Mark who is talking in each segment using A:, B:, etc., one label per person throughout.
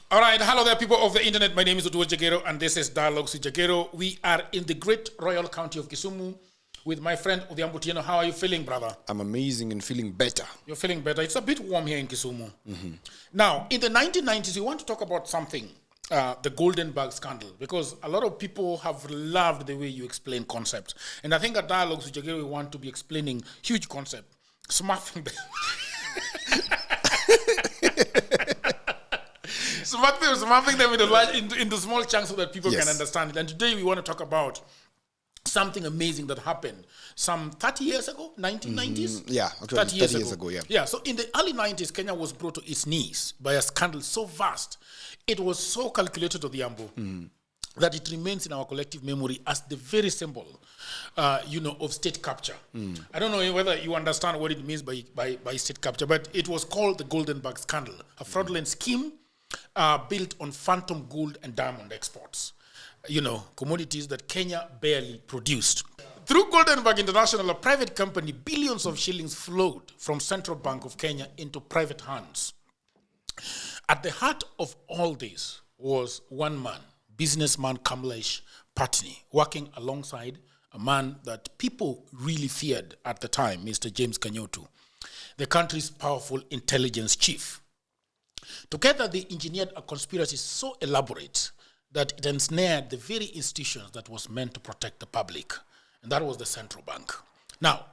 A: All right, hello there, people of the internet. My name is Oduor Jagero, and this is Dialogues with Jagero. We are in the great royal county of Kisumu with my friend Odhiambo Otieno. How are you feeling, brother?
B: I'm amazing and feeling better.
A: You're feeling better. It's a bit warm here in Kisumu. Now, in the 1990s, we want to talk about something, the Goldenberg scandal, because a lot of people have loved the way you explain concepts. And I think at Dialogues with Jagero, we want to be explaining huge concept, smashing them. Smashing them into small chunks so that people can understand it. And today we want to talk about something amazing that happened some 30 years ago, 1990s?
B: Yeah, okay, 30 years ago, yeah.
A: Yeah, so in the early 90s, Kenya was brought to its knees by a scandal so vast. It was so calculated, Odhiambo, that it remains in our collective memory as the very symbol, of state capture. I don't know whether you understand what it means by state capture, but it was called the Goldenberg scandal, a fraudulent scheme built on phantom gold and diamond exports. Commodities that Kenya barely produced. Through Goldenberg International, a private company, billions of shillings flowed from Central Bank of Kenya into private hands. At the heart of all this was one man, businessman Kamlesh Pattni, working alongside a man that people really feared at the time, Mr. James Kanyotu, the country's powerful intelligence chief. Together, they engineered a conspiracy so elaborate that it ensnared the very institutions that was meant to protect the public, and that was the central bank. Now,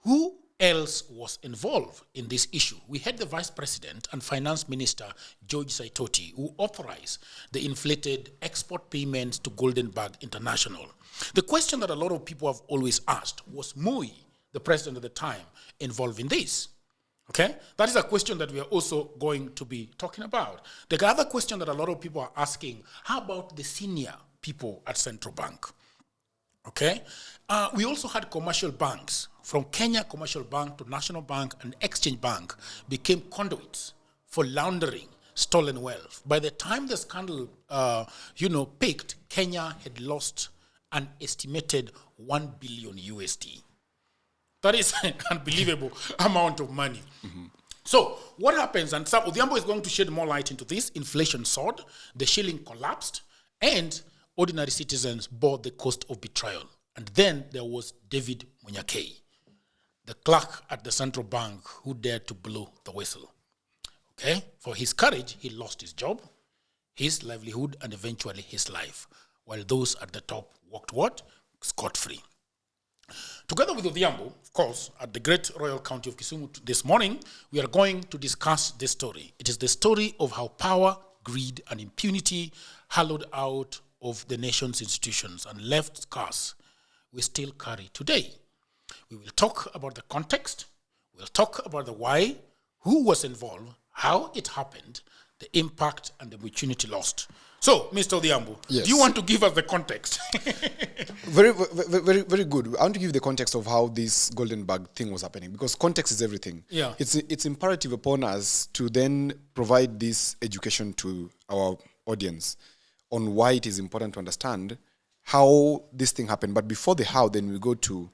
A: who else was involved in this issue? We had the Vice President and Finance Minister, George Saitoti, who authorized the inflated export payments to Goldenberg International. The question that a lot of people have always asked, was Moi, the president at the time, involved in this? Okay, that is a question that we are also going to be talking about. The other question that a lot of people are asking, how about the senior people at Central Bank? Okay, we also had commercial banks, from Kenya Commercial Bank to National Bank and Exchange Bank became conduits for laundering stolen wealth. By the time the scandal, peaked, Kenya had lost an estimated 1 billion USD. That is an unbelievable amount of money. So what happens, and Odhiambo is going to shed more light into this, inflation soared, the shilling collapsed, and ordinary citizens bore the cost of betrayal. And then there was David Munyakei, the clerk at the central bank who dared to blow the whistle. Okay? For his courage, he lost his job, his livelihood, and eventually his life, while those at the top walked what? Scot-free. Together with Odhiambo, of course, at the great royal county of Kisumu this morning, we are going to discuss this story. It is the story of how power, greed, and impunity hollowed out of the nation's institutions and left scars we still carry today. We will talk about the context, we'll talk about the why, who was involved, how it happened, the impact, and the opportunity lost. So, Mr. Odhiambo, do you want to give us the context?
B: Very, very, very good. I want to give you the context of how this Goldenberg thing was happening, because context is everything.
A: Yeah.
B: It's imperative upon us to then provide this education to our audience on why it is important to understand how this thing happened. But before the how, then we go to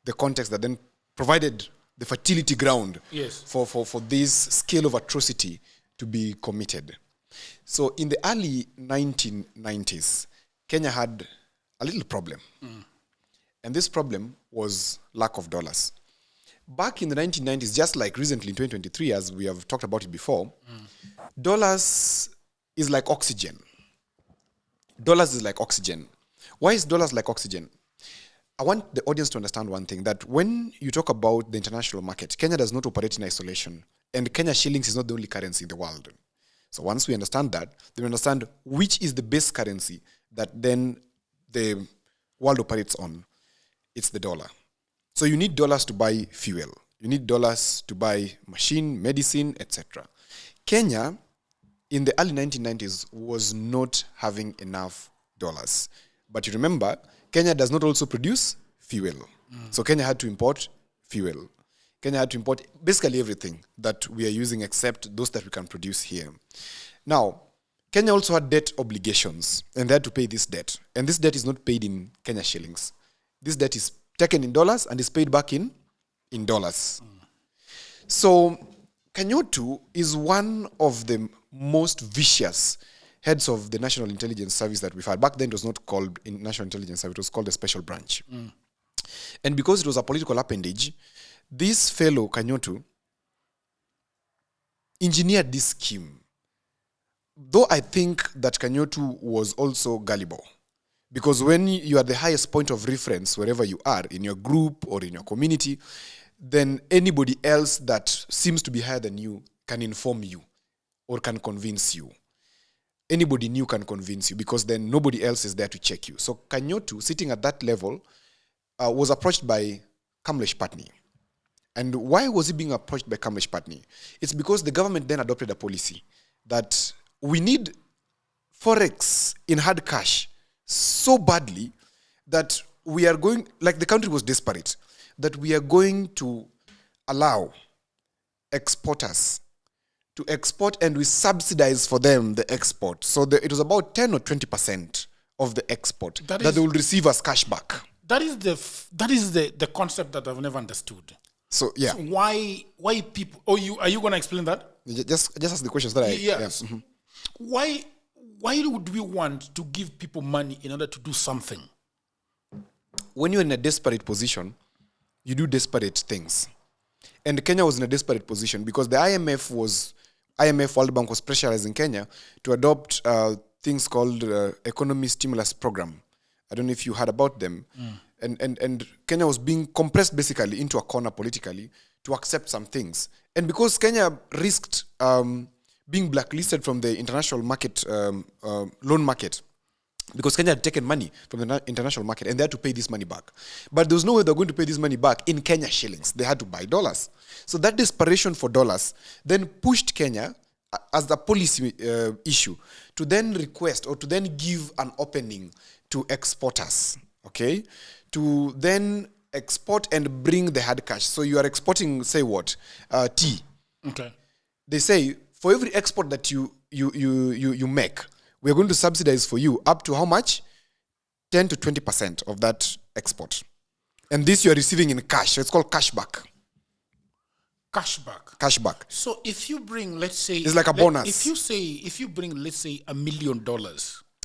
B: the context that then provided the fertility ground for this scale of atrocity to be committed. So in the early 1990s, Kenya had a little problem. And this problem was lack of dollars. Back in the 1990s, just like recently in 2023, as we have talked about it before, dollars is like oxygen. Dollars is like oxygen. Why is dollars like oxygen? I want the audience to understand one thing, that when you talk about the international market, Kenya does not operate in isolation. And Kenya shillings is not the only currency in the world. So once we understand that, then we understand which is the base currency that then the world operates on. It's the dollar. So you need dollars to buy fuel. You need dollars to buy machine, medicine, etc. Kenya, in the early 1990s, was not having enough dollars. But you remember, Kenya does not also produce fuel. So Kenya had to import fuel. Kenya had to import basically everything that we are using except those that we can produce here. Now, Kenya also had debt obligations, and they had to pay this debt. And this debt is not paid in Kenya shillings. This debt is taken in dollars and is paid back in dollars. So Kanyotu is one of the most vicious heads of the National Intelligence Service that we've had. Back then, it was not called National Intelligence Service, it was called the Special Branch. And because it was a political appendage, this fellow, Kanyotu, engineered this scheme. Though I think that Kanyotu was also gullible. Because when you are the highest point of reference, wherever you are, in your group or in your community, then anybody else that seems to be higher than you can inform you or can convince you. Anybody new can convince you because then nobody else is there to check you. So Kanyotu, sitting at that level, was approached by Kamlesh Pattni. And why was he being approached by Kamlesh Pattni? It's because the government then adopted a policy that we need forex in hard cash so badly that we are going, like the country was desperate, that we are going to allow exporters to export and we subsidize for them the export. So it was about 10 or 20% of the export that they will receive as cash back.
A: That is the concept that I've never understood.
B: So yeah.
A: So why people? Are you going to explain that?
B: Just ask the questions that
A: Yes. Yeah. Why would we want to give people money in order to do something?
B: When you're in a desperate position, you do desperate things. And Kenya was in a desperate position because the IMF, World Bank was pressurizing Kenya to adopt things called economy stimulus program. I don't know if you heard about them. And Kenya was being compressed basically into a corner politically to accept some things. And because Kenya risked being blacklisted from the international market, loan market, because Kenya had taken money from the international market and they had to pay this money back. But there was no way they were going to pay this money back in Kenya shillings. They had to buy dollars. So that desperation for dollars then pushed Kenya as the policy issue to then request or to then give an opening to exporters, okay? To then export and bring the hard cash. So you are exporting, say what? Tea.
A: Okay.
B: They say, for every export that you make, we're going to subsidize for you up to how much? 10 to 20% of that export. And this you're receiving in cash. So it's called cashback.
A: Cashback.
B: Cashback.
A: So if you bring, let's say...
B: It's like a bonus.
A: If you bring, let's say, $1 million.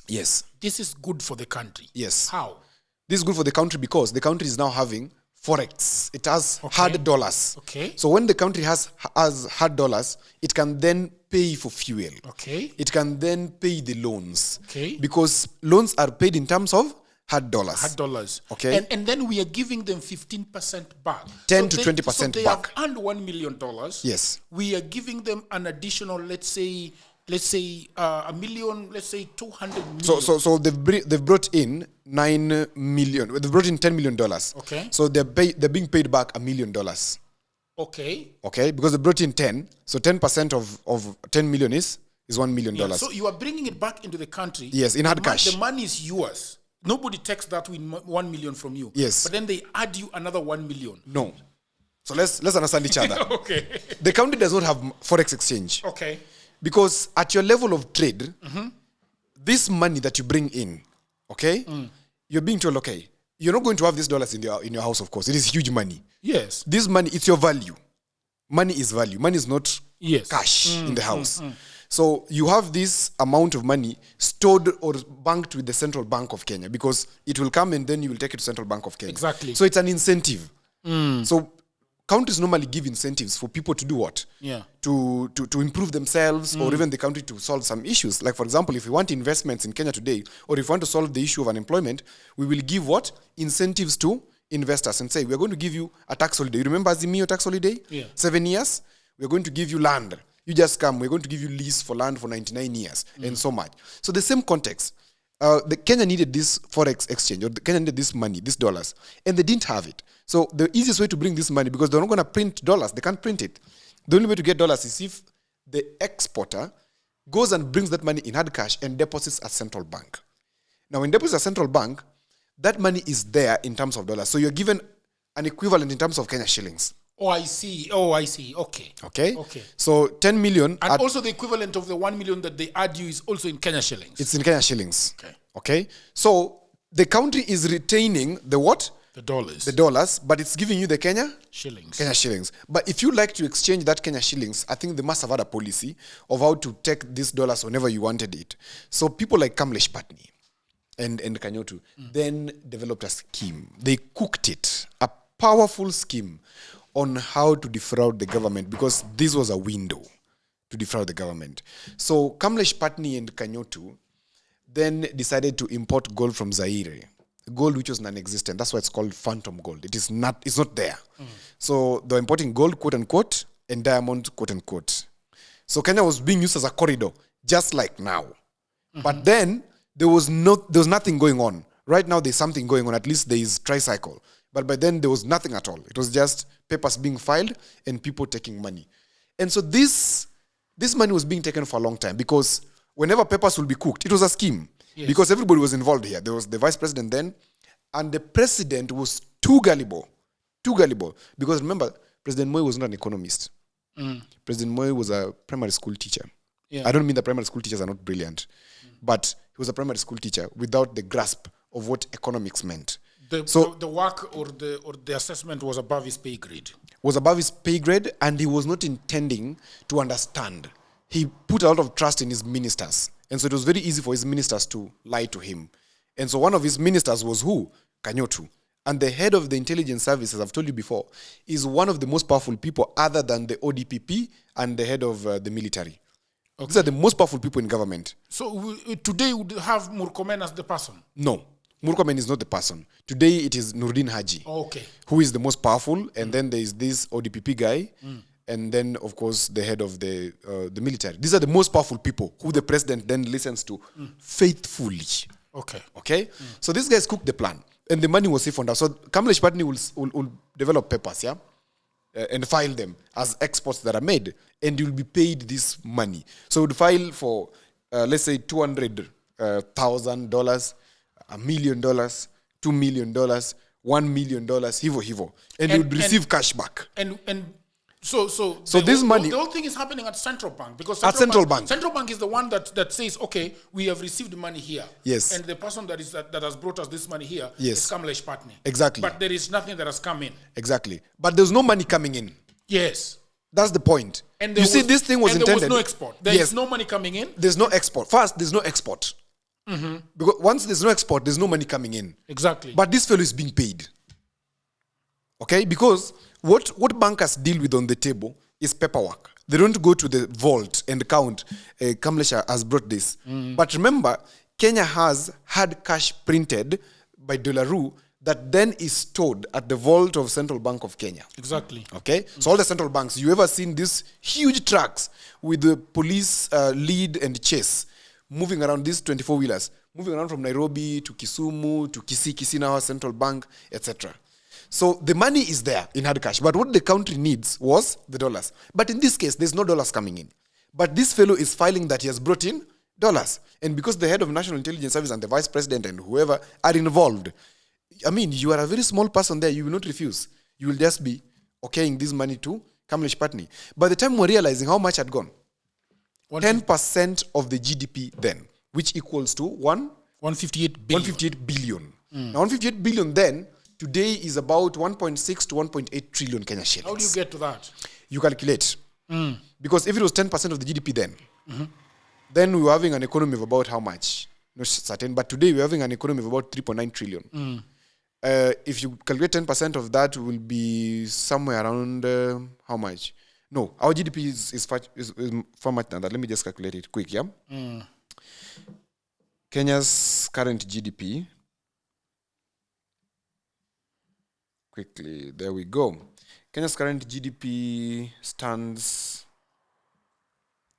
B: Yes.
A: This is good for the country.
B: Yes.
A: How?
B: This is good for the country because the country is now having forex. It has hard dollars.
A: Okay.
B: So when the country has hard dollars, it can then pay for fuel.
A: Okay.
B: It can then pay the loans.
A: Okay.
B: Because loans are paid in terms of hard dollars.
A: Hard dollars.
B: Okay.
A: And then we are giving them 15% back.
B: 10 to 20% back.
A: So they have earned $1 million.
B: Yes.
A: We are giving them an additional, let's say $1 million, let's say 200 million.
B: So they've brought in 9 million. They've brought in $10 million.
A: Okay.
B: So they're being paid back $1 million.
A: Okay.
B: Okay, because they brought in 10. So 10% of 10 million is $1 million.
A: Yeah, so you are bringing it back into the country.
B: Yes, in hard cash.
A: The money is yours. Nobody takes that with 1 million from you.
B: Yes.
A: But then they add you another 1 million.
B: No. So let's understand each other.
A: Okay.
B: The country does not have forex exchange.
A: Okay.
B: Because at your level of trade, this money that you bring in, okay, you're being told, okay, you're not going to have these dollars in your house, of course. It is huge money.
A: Yes.
B: This money, it's your value. Money is value. Money is not cash in the house. So you have this amount of money stored or banked with the Central Bank of Kenya because it will come and then you will take it to Central Bank of Kenya.
A: Exactly.
B: So it's an incentive. So countries normally give incentives for people to do what?
A: Yeah.
B: To improve themselves or even the country to solve some issues. Like, for example, if we want investments in Kenya today or if we want to solve the issue of unemployment, we will give what? Incentives to investors and say, we're going to give you a tax holiday. You remember Azimio tax holiday?
A: Yeah.
B: 7 years. We're going to give you land. You just come. We're going to give you lease for land for 99 years and so much. So the same context. The Kenya needed this forex exchange, or the Kenya needed this money, these dollars, and they didn't have it. So the easiest way to bring this money, because they're not going to print dollars, they can't print it. The only way to get dollars is if the exporter goes and brings that money in hard cash and deposits at central bank. Now, when deposits at central bank, that money is there in terms of dollars. So you're given an equivalent in terms of Kenya shillings.
A: Oh, I see. Okay.
B: Okay. So 10 million.
A: And also the equivalent of the 1 million that they add you is also in Kenya shillings.
B: It's in Kenya shillings.
A: Okay.
B: Okay. So the country is retaining the what?
A: The
B: dollars, but it's giving you the Kenya
A: shillings.
B: But if you like to exchange that Kenya shillings, I think they must have had a policy of how to take these dollars whenever you wanted it. So people like Kamlesh Pattni and Kanyotu then developed a scheme. They cooked it, a powerful scheme on how to defraud the government, because this was a window to defraud the government. So Kamlesh Pattni and Kanyotu then decided to import gold from Zaire. Gold which was non-existent. That's why it's called phantom gold. It's not there. So they're importing gold, quote unquote, and diamond, quote unquote. So Kenya was being used as a corridor, just like now. But then there was nothing going on. Right now there's something going on. At least there is tricycle. But by then there was nothing at all. It was just papers being filed and people taking money. And so this money was being taken for a long time, because whenever papers will be cooked, it was a scheme. Yes. Because everybody was involved here. There was the vice president then, and the president was too gullible. Because remember, President Moi was not an economist. President Moi was a primary school teacher. Yeah. I don't mean that primary school teachers are not brilliant, but he was a primary school teacher without the grasp of what economics meant.
A: The work or the assessment was above his pay grade.
B: Was above his pay grade, and he was not intending to understand. He put a lot of trust in his ministers. And so it was very easy for his ministers to lie to him. And so one of his ministers was who? Kanyotu. And the head of the intelligence service, as I've told you before, is one of the most powerful people other than the ODPP and the head of the military. Okay. These are the most powerful people in government.
A: So today we would have Murkomen as the person?
B: No. Murkomen is not the person. Today it is Nurdin Haji, who is the most powerful. And then there is this ODPP guy. And then, of course, the head of the military. These are the most powerful people who the president then listens to faithfully. Okay? So these guys cooked the plan. And the money was siphoned out. So Kamlesh Pattni will develop papers, and file them as exports that are made. And you'll be paid this money. So you'd file for, let's say, $200,000, $1 million, $2 million, $1 million, hivo. And you'd receive cash back.
A: So
B: this money,
A: the whole thing is happening at central bank, because
B: central bank
A: is the one that says, okay, we have received money here.
B: Yes.
A: And the person that has brought us this money here
B: is
A: Kamlesh Pattni.
B: Exactly.
A: But there is nothing that has come in.
B: Exactly. But there's no money coming in.
A: Yes.
B: That's the point.
A: And
B: you see, this thing was intended.
A: There was no export. There is no money coming in.
B: There's no export. First, there's no export. Because once there's no export, there's no money coming in.
A: Exactly.
B: But this fellow is being paid. Okay? Because what bankers deal with on the table is paperwork. They don't go to the vault and count. Kamlesh has brought this. But remember, Kenya has had cash printed by Dolaroo that then is stored at the vault of Central Bank of Kenya.
A: Exactly.
B: Okay? So all the central banks, you ever seen these huge trucks with the police lead and chase moving around, these 24-wheelers, moving around from Nairobi to Kisumu to Kisii now, Central Bank, etc. So the money is there in hard cash. But what the country needs was the dollars. But in this case, there's no dollars coming in. But this fellow is filing that he has brought in dollars. And because the head of National Intelligence Service and the vice president and whoever are involved, I mean, you are a very small person there. You will not refuse. You will just be okaying this money to Kamlesh Pattni. By the time we're realizing how much had gone, 10% of the GDP then, which equals to
A: 158 billion.
B: 158 billion. Now, 158 billion then, today is about 1.6 to 1.8 trillion Kenya shillings.
A: How do you get to that?
B: You calculate. Because if it was 10% of the GDP then we were having an economy of about how much? Not certain, but today we're having an economy of about 3.9 trillion. If you calculate 10% of that, will be somewhere around how much? No, our GDP is far much than that. Let me just calculate it quick, yeah? Kenya's current GDP. Quickly, there we go. Kenya's current GDP stands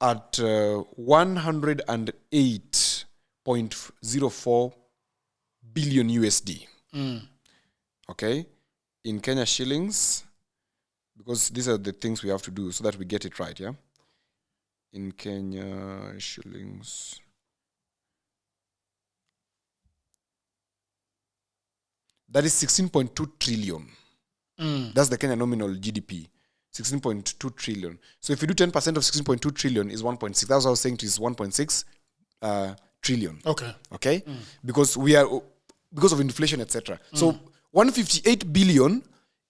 B: at 108.04 billion USD. Okay? In Kenya shillings, because these are the things we have to do so that we get it right, yeah? In Kenya shillings. That is 16.2 trillion. That's the Kenya nominal GDP. 16.2 trillion. So if you do 10% of 16.2 trillion is 1.6. That's what I was saying to is 1.6 trillion.
A: Okay.
B: Okay? Because of inflation, etc. So 158 billion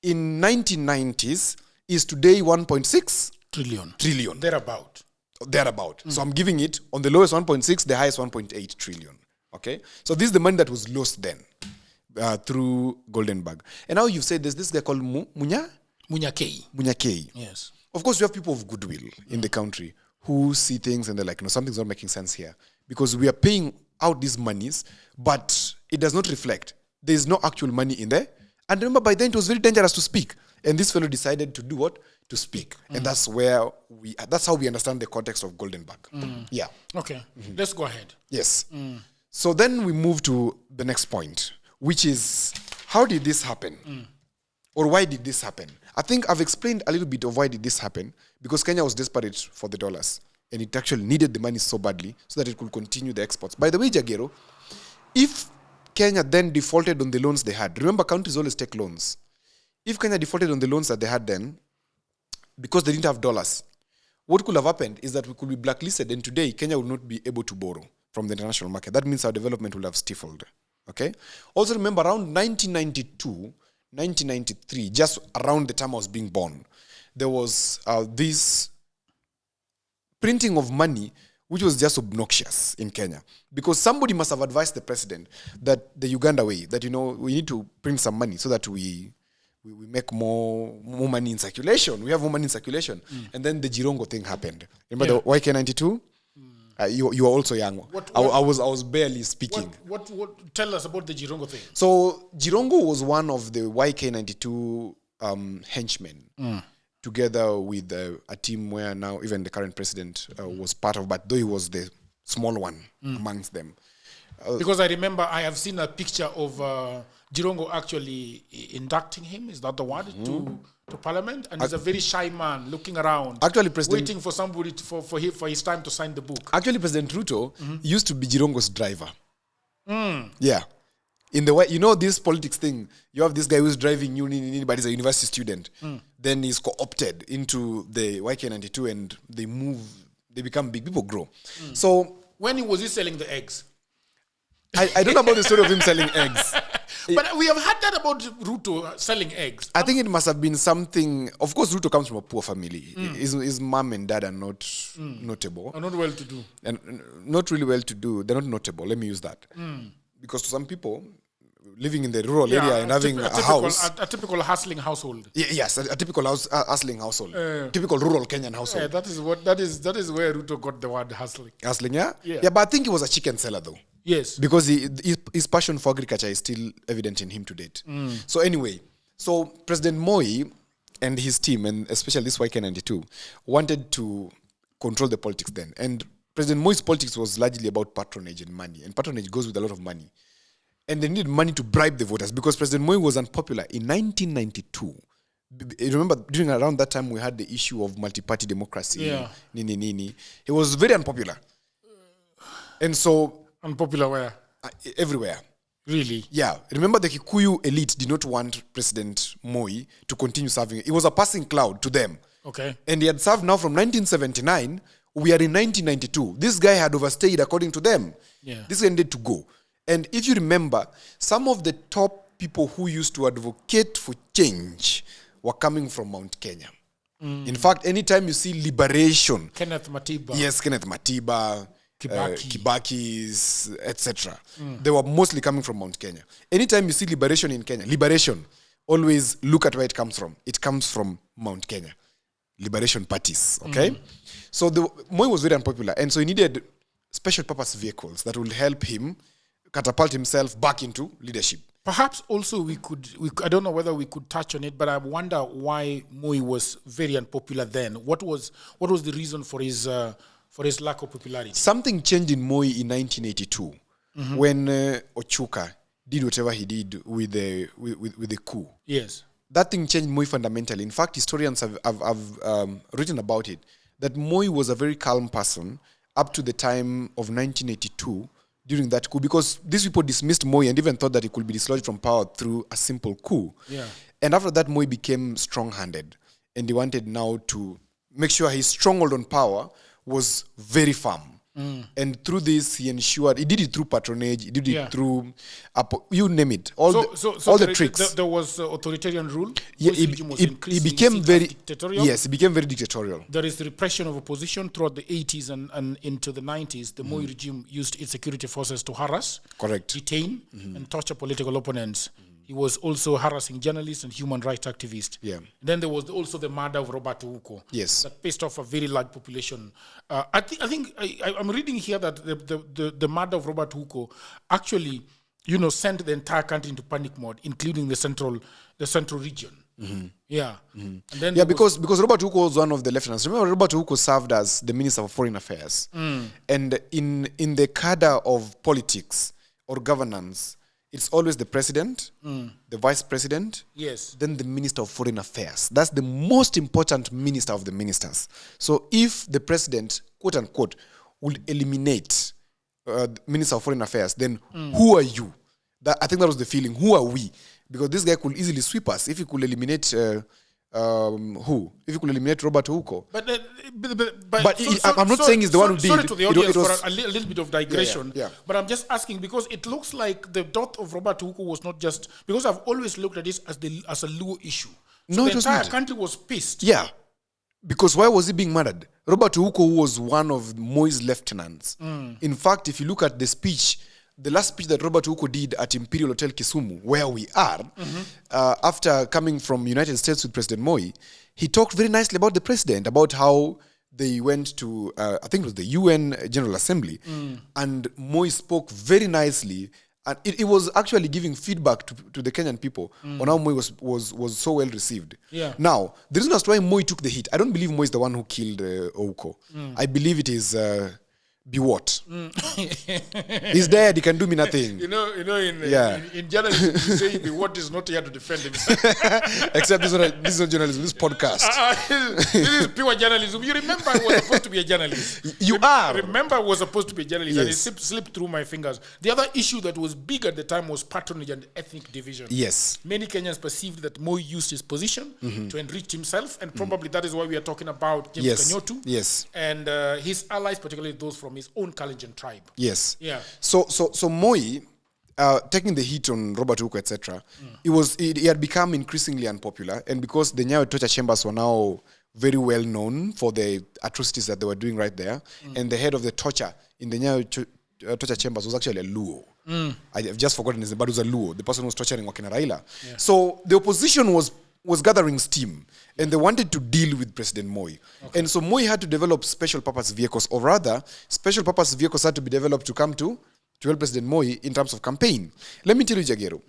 B: in 1990s is today 1.6 trillion. Thereabout. So I'm giving it on the lowest 1.6, the highest 1.8 trillion. Okay? So this is the money that was lost then through Goldenberg. And now you've said there's this guy called Munyakei.
A: Yes.
B: Of course, you have people of goodwill in the country who see things and they're like, no, something's not making sense here. Because we are paying out these monies, but it does not reflect. There is no actual money in there. And remember, by then it was very dangerous to speak. And this fellow decided to do what? To speak. And that's how we understand the context of Goldenberg. Yeah.
A: Okay. Let's go ahead.
B: Yes. So then we move to the next point, which is, how did this happen? Or why did this happen? I think I've explained a little bit of why did this happen, because Kenya was desperate for the dollars. And it actually needed the money so badly so that it could continue the exports. By the way, Jagero, if Kenya then defaulted on the loans they had, remember countries always take loans. If Kenya defaulted on the loans that they had then, because they didn't have dollars, what could have happened is that we could be blacklisted, and today Kenya will not be able to borrow from the international market. That means our development will have stifled. Okay? Also remember, around 1992, 1993, just around the time I was being born, there was this printing of money which was just obnoxious in Kenya. Because somebody must have advised the president that the Uganda way, that, we need to print some money so that we make more money in circulation. We have more money in circulation. And then the Jirongo thing happened. Remember the YK92? You were also young. I was barely speaking.
A: What tell us about the Jirongo thing?
B: So Jirongo was one of the YK92 henchmen. Together with a team where now even the current president was part of, but though he was the small one amongst them.
A: Because I remember I have seen a picture of Jirongo actually inducting him, is that the word, to parliament? And he's a very shy man looking around,
B: actually
A: waiting for somebody for his time to sign the book.
B: Actually, President Ruto used to be Jirongo's driver. Yeah. In the way, this politics thing, you have this guy who's driving you, but he's a university student. Then he's co-opted into the YK92 and they become big. People grow. So
A: when was he selling the eggs?
B: I don't know about the story of him selling eggs.
A: But we have heard that about Ruto selling eggs.
B: I think it must have been something. Of course, Ruto comes from a poor family. His mom and dad are not notable.
A: Are not well to do.
B: And not really well to do. They're not notable. Let me use that. Because to some people, living in the rural area and having a house.
A: A typical hustling household.
B: Yes, a typical hustling household. Typical rural Kenyan household.
A: That is where Ruto got the word hustling.
B: Hustling, yeah? Yeah, but I think he was a chicken seller though.
A: Yes.
B: Because his passion for agriculture is still evident in him to date. So anyway, President Moi and his team, and especially this YK92, wanted to control the politics then. And President Moi's politics was largely about patronage and money. And patronage goes with a lot of money. And they needed money to bribe the voters because President Moi was unpopular in 1992. You remember, during around that time, we had the issue of multi-party democracy.
A: Yeah.
B: He was very unpopular. And so...
A: Unpopular where?
B: Everywhere.
A: Really?
B: Yeah. Remember, the Kikuyu elite did not want President Moi to continue serving. It was a passing cloud to them.
A: Okay.
B: And he had served now from 1979. We are in 1992. This guy had overstayed according to them.
A: Yeah.
B: This guy needed to go. And if you remember, some of the top people who used to advocate for change were coming from Mount Kenya. In fact, anytime you see liberation...
A: Kenneth Matiba.
B: Yes, Kenneth Matiba, Kibaki's, etc. They were mostly coming from Mount Kenya. Anytime you see liberation in Kenya, always look at where it comes from. It comes from Mount Kenya. Liberation parties, okay? So Moi was very unpopular, and so he needed special purpose vehicles that will help him catapult himself back into leadership.
A: Perhaps also we could I don't know whether we could touch on it, but I wonder why Moi was very unpopular then. What was the reason for his lack of popularity?
B: Something changed in Moi in 1982 when Ochuka did whatever he did with the coup.
A: Yes.
B: That thing changed Moi fundamentally. In fact, historians have written about it, that Moi was a very calm person up to the time of 1982 during that coup, because these people dismissed Moi and even thought that he could be dislodged from power through a simple coup.
A: Yeah.
B: And after that, Moi became strong-handed, and he wanted now to make sure his stronghold on power was very firm. And through this, he did it through patronage, he did it
A: Yeah.
B: through, you name it, all the tricks.
A: There was authoritarian rule.
B: Yeah,
A: Whose regime was
B: he
A: increasingly
B: became
A: seen as
B: very
A: dictatorial.
B: Yes, he became very dictatorial.
A: There is the repression of opposition throughout the 80s and into the 90s. The Moi regime used its security forces to harass,
B: Correct.
A: detain, and torture political opponents. He was also harassing journalists and human rights activists.
B: Yeah.
A: Then there was also the murder of Robert Ouko.
B: Yes.
A: That pissed off a very large population. I'm reading here that the murder of Robert Ouko actually, sent the entire country into panic mode, including the central region. Yeah. And then
B: because Robert Ouko was one of the lieutenants. Remember, Robert Ouko served as the Minister of Foreign Affairs. And in the cadre of politics or governance, it's always the president, the vice president,
A: yes,
B: then the Minister of Foreign Affairs. That's the most important minister of the ministers. So if the president, quote unquote, would eliminate the Minister of Foreign Affairs, then who are you? I think that was the feeling. Who are we? Because this guy could easily sweep us if he could eliminate who? If he could eliminate Robert Ouko. I'm not saying he's the one who did.
A: Sorry to the audience
B: was
A: for a little bit of digression.
B: Yeah.
A: But I'm just asking because it looks like the death of Robert Ouko was not just because I've always looked at this as a Luo issue. So
B: No,
A: the
B: it was
A: entire
B: not.
A: country was pissed.
B: Yeah. Because why was he being murdered? Robert Ouko was one of Moi's lieutenants. In fact, if you look at the speech, the last speech that Robert Ouko did at Imperial Hotel Kisumu, where we are, after coming from United States with President Moi, he talked very nicely about the president, about how they went to, I think it was the UN General Assembly, and Moi spoke very nicely. And it was actually giving feedback to the Kenyan people on how Moi was so well received.
A: Yeah.
B: Now, the reason as to why Moi took the hit, I don't believe Moi is the one who killed Ouko. I believe it is Biwott. He's dead, he can do me nothing.
A: In journalism, you say Biwott is not here to defend himself.
B: Except this is not journalism, this is podcast.
A: This is pure journalism. You remember I was supposed to be a journalist. Remember I was supposed to be a journalist, and it slipped through my fingers. The other issue that was big at the time was patronage and ethnic division.
B: Yes.
A: Many Kenyans perceived that Moi used his position to enrich himself, and probably that is why we are talking about James Kanyotu.
B: Yes.
A: And his allies, particularly those from his own Kalenjin tribe.
B: Yes.
A: Yeah.
B: So Moi, taking the hit on Robert Ouko, etc., he had become increasingly unpopular, and because the Nyayo torture chambers were now very well known for the atrocities that they were doing right there, and the head of the torture in the Nyayo torture chambers was actually a Luo. I've just forgotten his name, but it was a Luo, the person who was torturing Wakina Raila. Yeah. So the opposition was gathering steam, and they wanted to deal with President Moi. Okay. And so Moi had to develop special purpose vehicles, or rather, special purpose vehicles had to be developed to come to help President Moi in terms of campaign. Let me tell you, Jagero,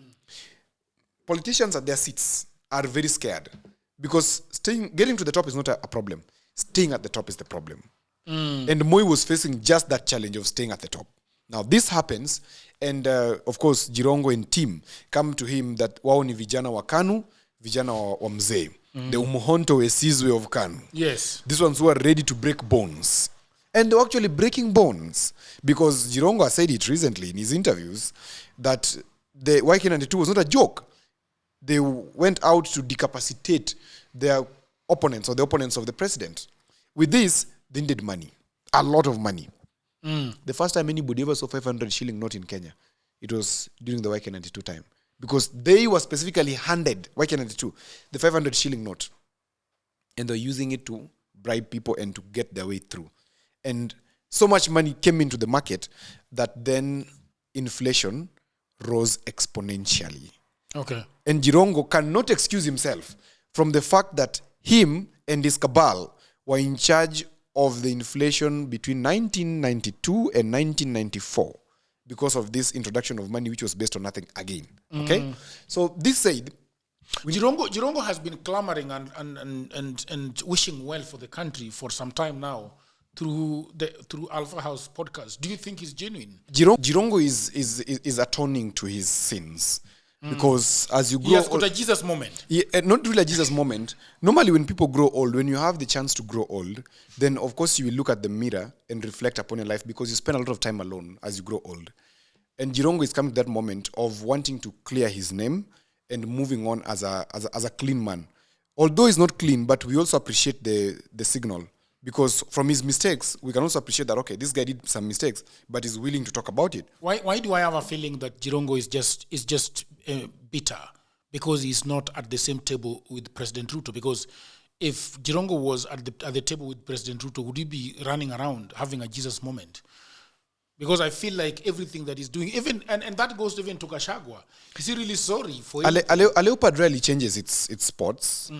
B: politicians at their seats are very scared because getting to the top is not a problem. Staying at the top is the problem. And Moi was facing just that challenge of staying at the top. Now, this happens, and of course, Jirongo and team come to him that wao ni vijana wa KANU, vijana wa mzee. The umuhonto wesizwe of KANU.
A: Yes.
B: These ones who are ready to break bones. And they're actually breaking bones because Jirongo has said it recently in his interviews that the YK92 was not a joke. They went out to decapacitate their opponents or the opponents of the president. With this, they needed money. A lot of money. The first time anybody ever saw 500 shilling note in Kenya, it was during the YK92 time. Because they were specifically handed, YK92, the 500 shilling note. And they're using it to bribe people and to get their way through. And so much money came into the market that then inflation rose exponentially.
A: Okay.
B: And Jirongo cannot excuse himself from the fact that him and his cabal were in charge of the inflation between 1992 and 1994 because of this introduction of money which was based on nothing again. Okay? So this said,
A: Jirongo has been clamoring and wishing well for the country for some time now through Alpha House podcast. Do you think he's genuine?
B: Jirongo is atoning to his sins. Because as you grow,
A: he has got a Jesus moment.
B: Not really a Jesus moment. Normally, when people grow old, when you have the chance to grow old, then of course you will look at the mirror and reflect upon your life because you spend a lot of time alone as you grow old. And Jirongo is coming to that moment of wanting to clear his name and moving on as a clean man. Although he's not clean, but we also appreciate the signal Because from his mistakes, we can also appreciate that, okay, this guy did some mistakes, but is willing to talk about it.
A: Why do I have a feeling that Jirongo is just bitter? Because he's not at the same table with President Ruto. Because if Jirongo was at the table with President Ruto, would he be running around having a Jesus moment? Because I feel like everything that he's doing, even and that goes even to Gachagua. Is he really sorry for it?
B: A leopard rarely changes its spots.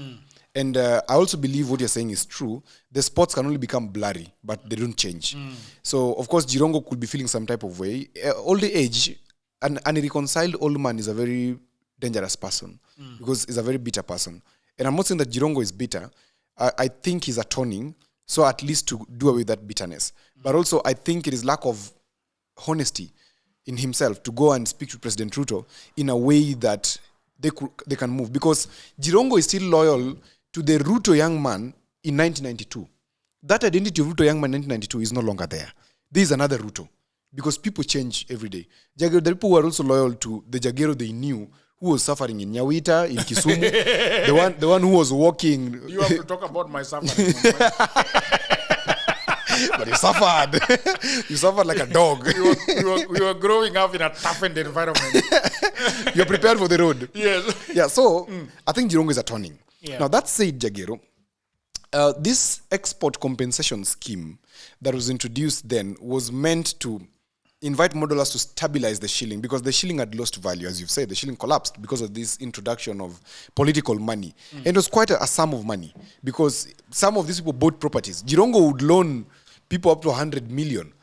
B: And I also believe what you're saying is true. The spots can only become blurry, but they don't change. So, of course, Jirongo could be feeling some type of way. Old age, an irreconciled old man is a very dangerous person because he's a very bitter person. And I'm not saying that Jirongo is bitter. I think he's atoning, so at least to do away with that bitterness. But also, I think it is lack of honesty in himself to go and speak to President Ruto in a way that they can move. Because Jirongo is still loyal to the Ruto young man in 1992. That identity of Ruto young man in 1992 is no longer there. There is another Ruto. Because people change every day. Jagero, the people who are also loyal to the Jagero they knew, who was suffering in Nyawita, in Kisumu, the one who was walking.
A: You have to talk about my suffering.
B: But you suffered. You suffered like a dog.
A: We were growing up in a toughened environment.
B: You're prepared for the road.
A: Yes.
B: Yeah, so I think Jirongo is atoning.
A: Yeah.
B: Now, that said, Jagero, this export compensation scheme that was introduced then was meant to invite modelers to stabilize the shilling because the shilling had lost value. As you've said, the shilling collapsed because of this introduction of political money. And it was quite a sum of money because some of these people bought properties. Jirongo would loan people up to 100 million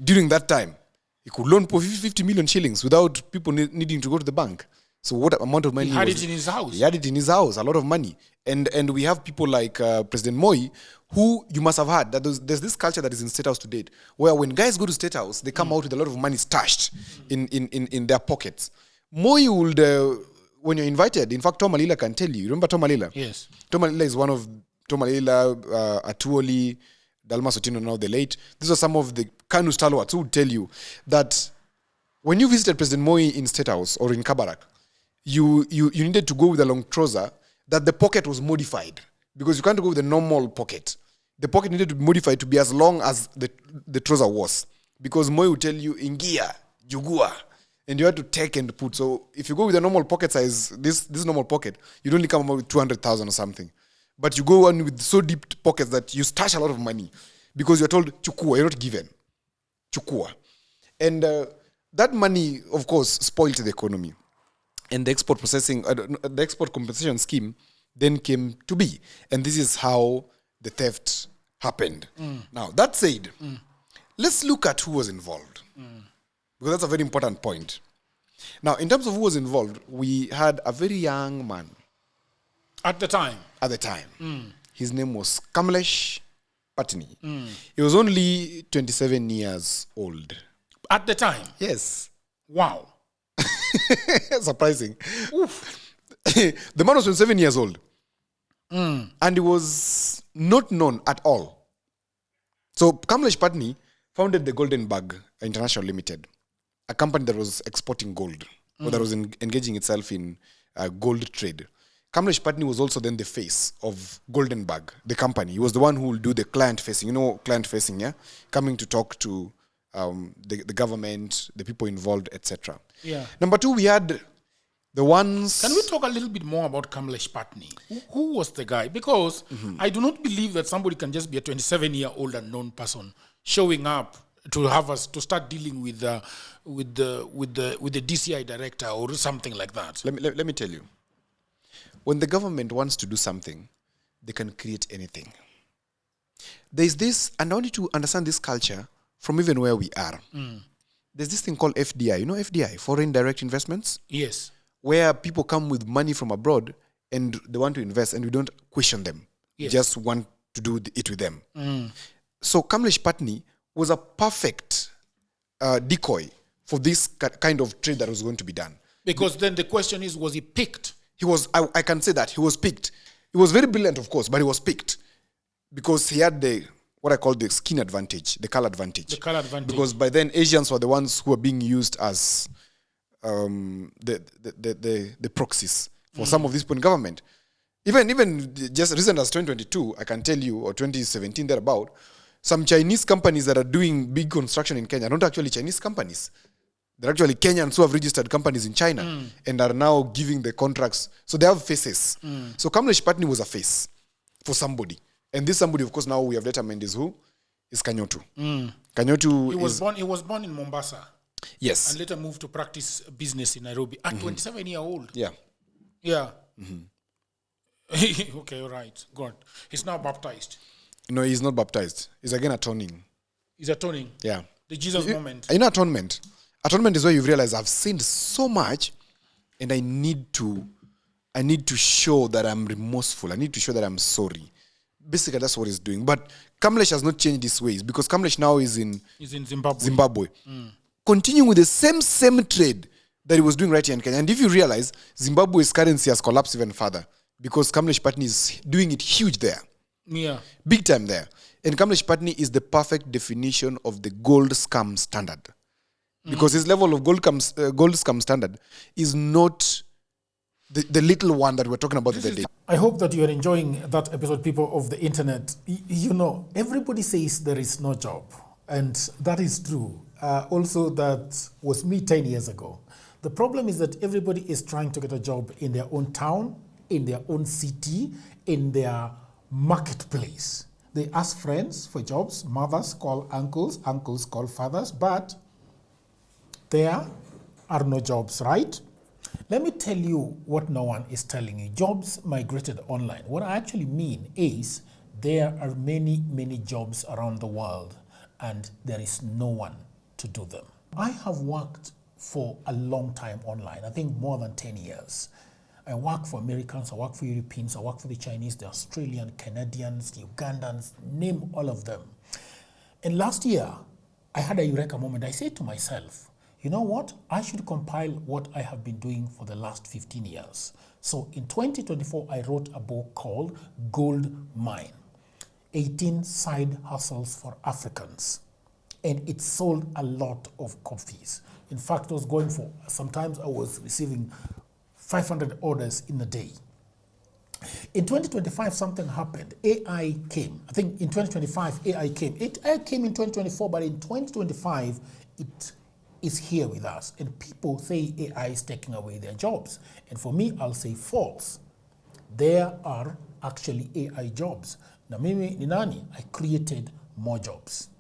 B: during that time. He could loan 50 million shillings without people needing to go to the bank. So what amount of money?
A: He had it in his house.
B: He had it in his house, a lot of money. And we have people like President Moi, who you must have heard that there's this culture that is in State House to date, where when guys go to State House, they come out with a lot of money stashed in their pockets. Moi would, when you're invited, in fact, Tom Malila can tell you. Remember Tom Malila?
A: Yes.
B: Tom Malila is one of Tom Malila, Atuoli, Dalmas Otieno, now the late. These are some of the Kanu stalwarts who would tell you that when you visited President Moi in State House or in Kabarak, you needed to go with a long trouser that the pocket was modified because you can't go with a normal pocket. The pocket needed to be modified to be as long as the trouser was because Moi would tell you, Ingia, Jugua, and you had to take and put. So if you go with a normal pocket size, this normal pocket, you'd only come out with 200,000 or something. But you go on with so deep pockets that you stash a lot of money because you're told, chukua, you're not given. Chukua. And that money, of course, spoiled the economy. And the export the export compensation scheme then came to be. And this is how the theft happened. Now, that said, let's look at who was involved. Because that's a very important point. Now, in terms of who was involved, we had a very young man.
A: At the time.
B: His name was Kamlesh Pattni. He was only 27 years old.
A: At the time?
B: Yes.
A: Wow.
B: Surprising. The man was 27 years old. And he was not known at all. So Kamlesh Pattni founded the Goldenberg International Limited, a company that was exporting gold, or that was engaging itself in gold trade. Kamlesh Pattni was also then the face of Goldenberg, the company. He was the one who will do the client-facing. You know client-facing, yeah? Coming to talk to the government, the people involved, etc.
A: Yeah.
B: Number two, we had the ones...
A: Can we talk a little bit more about Kamlesh Pattni? Who was the guy? Because I do not believe that somebody can just be a 27-year-old unknown person showing up to have us to start dealing with the DCI director or something like that.
B: Let me tell you. When the government wants to do something, they can create anything. There's this, and I want you to understand this culture from even where we are. There's this thing called FDI. You know FDI, foreign direct investments?
A: Yes.
B: Where people come with money from abroad and they want to invest and we don't question them.
A: Yes.
B: Just want to do it with them. So Kamlesh Pattni was a perfect decoy for this kind of trade that was going to be done.
A: Because then the question is, was he picked?
B: He was, I can say that, he was picked. He was very brilliant, of course, but he was picked because he had what I call the skin advantage, the color advantage.
A: The color advantage.
B: Because by then, Asians were the ones who were being used as the proxies for some of these people in government. Even just recent as 2022, I can tell you, or 2017 thereabout, some Chinese companies that are doing big construction in Kenya are not actually Chinese companies. They're actually Kenyans who have registered companies in China and are now giving the contracts. So they have faces. So Kamlesh Pattni was a face for somebody. And this somebody, of course, now we have determined is who? Is Kanyotu. Kanyotu
A: He was born in Mombasa.
B: Yes.
A: And later moved to practice business in Nairobi at 27 years old.
B: Yeah.
A: Yeah. Okay, all right. God. He's now baptized.
B: No, he's not baptized. He's again atoning.
A: He's atoning.
B: Yeah.
A: The Jesus moment.
B: In atonement. Atonement is where you realize I've sinned so much and I need to show that I'm remorseful. I need to show that I'm sorry. Basically, that's what he's doing. But Kamlesh has not changed his ways because Kamlesh now is in Zimbabwe. Continuing with the same trade that he was doing right here in Kenya. And if you realize, Zimbabwe's currency has collapsed even further because Kamlesh Pattni is doing it huge there.
A: Yeah.
B: Big time there. And Kamlesh Pattni is the perfect definition of the gold scam standard. Because his level of gold scam standard is not the little one that we're talking about the other day.
A: I hope that you are enjoying that episode, people of the internet. You know, everybody says there is no job. And that is true. Also, that was me 10 years ago. The problem is that everybody is trying to get a job in their own town, in their own city, in their marketplace. They ask friends for jobs. Mothers call uncles. Uncles call fathers. But there are no jobs, right? Let me tell you what no one is telling you. Jobs migrated online. What I actually mean is there are many jobs around the world and there is no one to do them. I have worked for a long time online, I think more than 10 years. I work for Americans, I work for Europeans, I work for the Chinese, the Australian, Canadians, the Ugandans, name all of them. And last year, I had a eureka moment. I said to myself, you know what? I should compile what I have been doing for the last 15 years. So in 2024, I wrote a book called Gold Mine, 18 Side Hustles for Africans. And it sold a lot of copies. In fact, I was going for, sometimes I was receiving 500 orders in a day. In 2025, something happened. AI came. I think in 2025, AI came. AI came in 2024, but in 2025, it is here with us. And people say AI is taking away their jobs. And for me, I'll say false. There are actually AI jobs. Now, mimi ni nani? I created more jobs.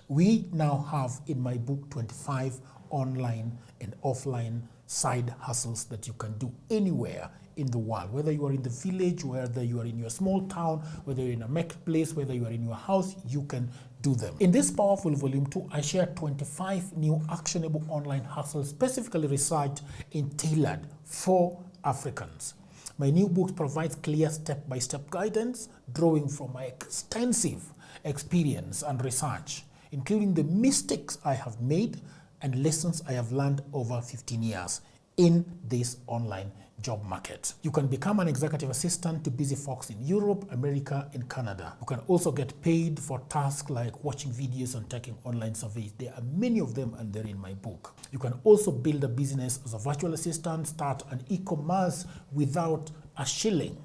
A: We now have in my book 25 online and offline side hustles that you can do anywhere in the world, whether you are in the village, whether you are in your small town, whether you're in a marketplace, whether you are in your house, you can do them. In this powerful volume 2, I share 25 new actionable online hustles specifically researched and tailored for Africans. My new book provides clear step-by-step guidance, drawing from my extensive experience and research, including the mistakes I have made and lessons I have learned over 15 years in this online job market. You can become an executive assistant to busy folks in Europe, America, and Canada. You can also get paid for tasks like watching videos and taking online surveys. There are many of them and they're in my book. You can also build a business as a virtual assistant, start an e-commerce without a shilling.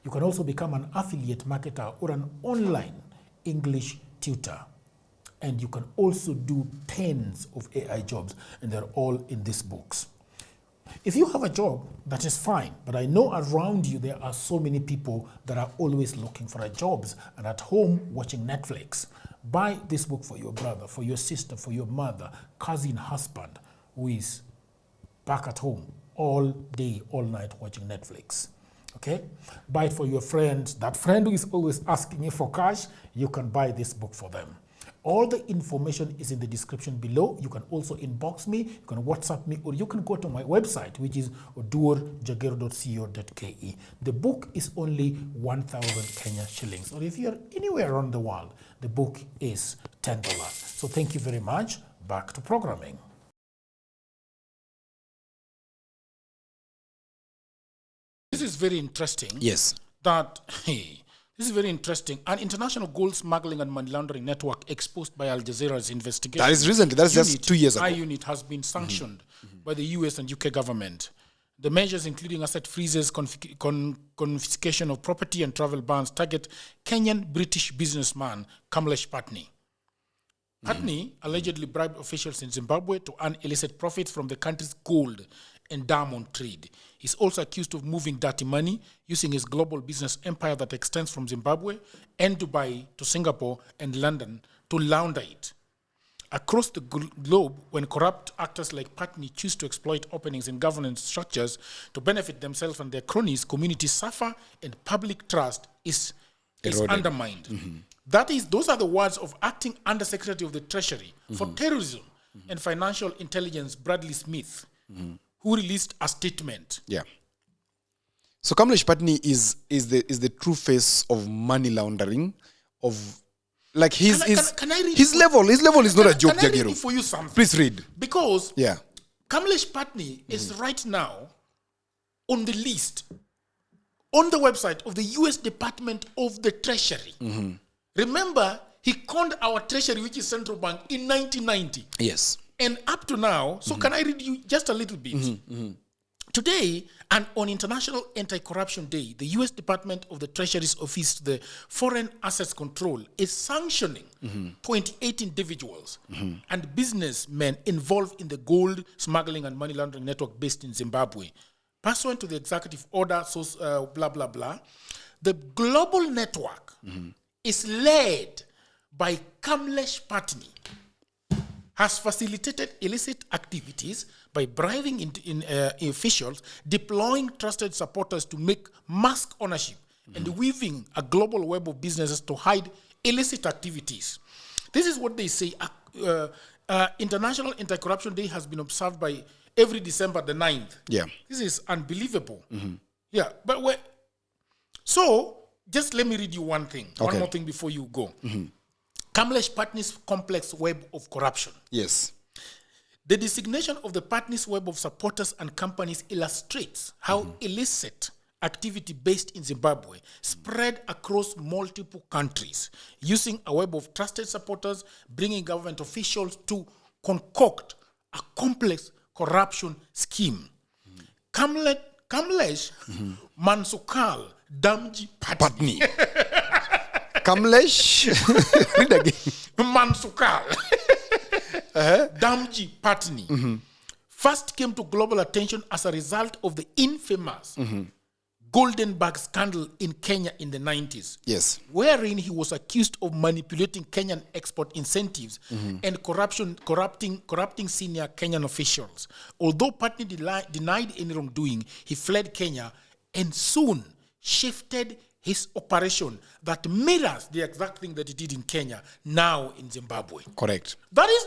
A: You can also become an affiliate marketer or an online English tutor. And you can also do tens of AI jobs, and they're all in these books. If you have a job, that is fine, but I know around you there are so many people that are always looking for jobs and at home watching Netflix. Buy this book for your brother, for your sister, for your mother, cousin, husband, who is back at home all day, all night watching Netflix. Okay? Buy it for your friends. That friend who is always asking you for cash, you can buy this book for them. All the information is in the description below. You can also inbox me, you can WhatsApp me, or you can go to my website, which is oduorjagero.co.ke. The book is only 1,000 Kenya shillings. Or if you're anywhere around the world, the book is $10. So thank you very much. Back to programming. This is very interesting.
B: Yes.
A: This is very interesting. An international gold smuggling and money laundering network exposed by Al Jazeera's investigation.
B: That is recently. That's just 2 years ago.
A: unit has been sanctioned by the US and UK government. The measures, including asset freezes, confiscation of property, and travel bans, target Kenyan-British businessman Kamlesh Pattni. Pattni allegedly bribed officials in Zimbabwe to earn illicit profits from the country's gold and diamond trade. He's also accused of moving dirty money using his global business empire that extends from Zimbabwe and Dubai to Singapore and London to launder it. Across the globe, when corrupt actors like Pattni choose to exploit openings in governance structures to benefit themselves and their cronies, communities suffer and public trust is undermined. Those are the words of Acting Under-Secretary of the Treasury for Terrorism and Financial Intelligence, Bradley Smith, who released a statement.
B: Yeah. So Kamlesh Pattni is the true face of money laundering, of like his level is not a joke,
A: Can I read
B: Jagero.
A: for you something?
B: Please read.
A: Because
B: Yeah.
A: Kamlesh Pattni is right now on the list on the website of the U.S. Department of the Treasury. Remember, he conned our Treasury, which is central bank, in 1990.
B: Yes.
A: And up to now, so can I read you just a little bit? Today, and on International Anti-Corruption Day, the U.S. Department of the Treasury's Office, the Foreign Assets Control, is sanctioning 28 individuals and businessmen involved in the gold smuggling and money laundering network based in Zimbabwe. Pursuant to the executive order, blah, blah, blah, the global network is led by Kamlesh Pattni, has facilitated illicit activities by bribing officials, deploying trusted supporters to make mask ownership, and weaving a global web of businesses to hide illicit activities. This is what they say. International Anti-Corruption Day has been observed by every December the 9th.
B: Yeah.
A: This is unbelievable. Yeah, but so just let me read you one thing, one more thing before you go. Kamlesh Pattni's complex web of corruption.
B: Yes.
A: The designation of the Pattni's web of supporters and companies illustrates how illicit activity based in Zimbabwe spread across multiple countries, using a web of trusted supporters, bringing government officials to concoct a complex corruption scheme. Kamlesh Mansukal Damji Pattni.
B: Kamlesh, read again.
A: Mansukal Damji Pattni first came to global attention as a result of the infamous Goldenberg scandal in Kenya in the 90s.
B: Yes.
A: Wherein he was accused of manipulating Kenyan export incentives and corrupting senior Kenyan officials. Although Pattni denied any wrongdoing, he fled Kenya and soon shifted his operation that mirrors the exact thing that he did in Kenya, now in Zimbabwe.
B: Correct.
A: That is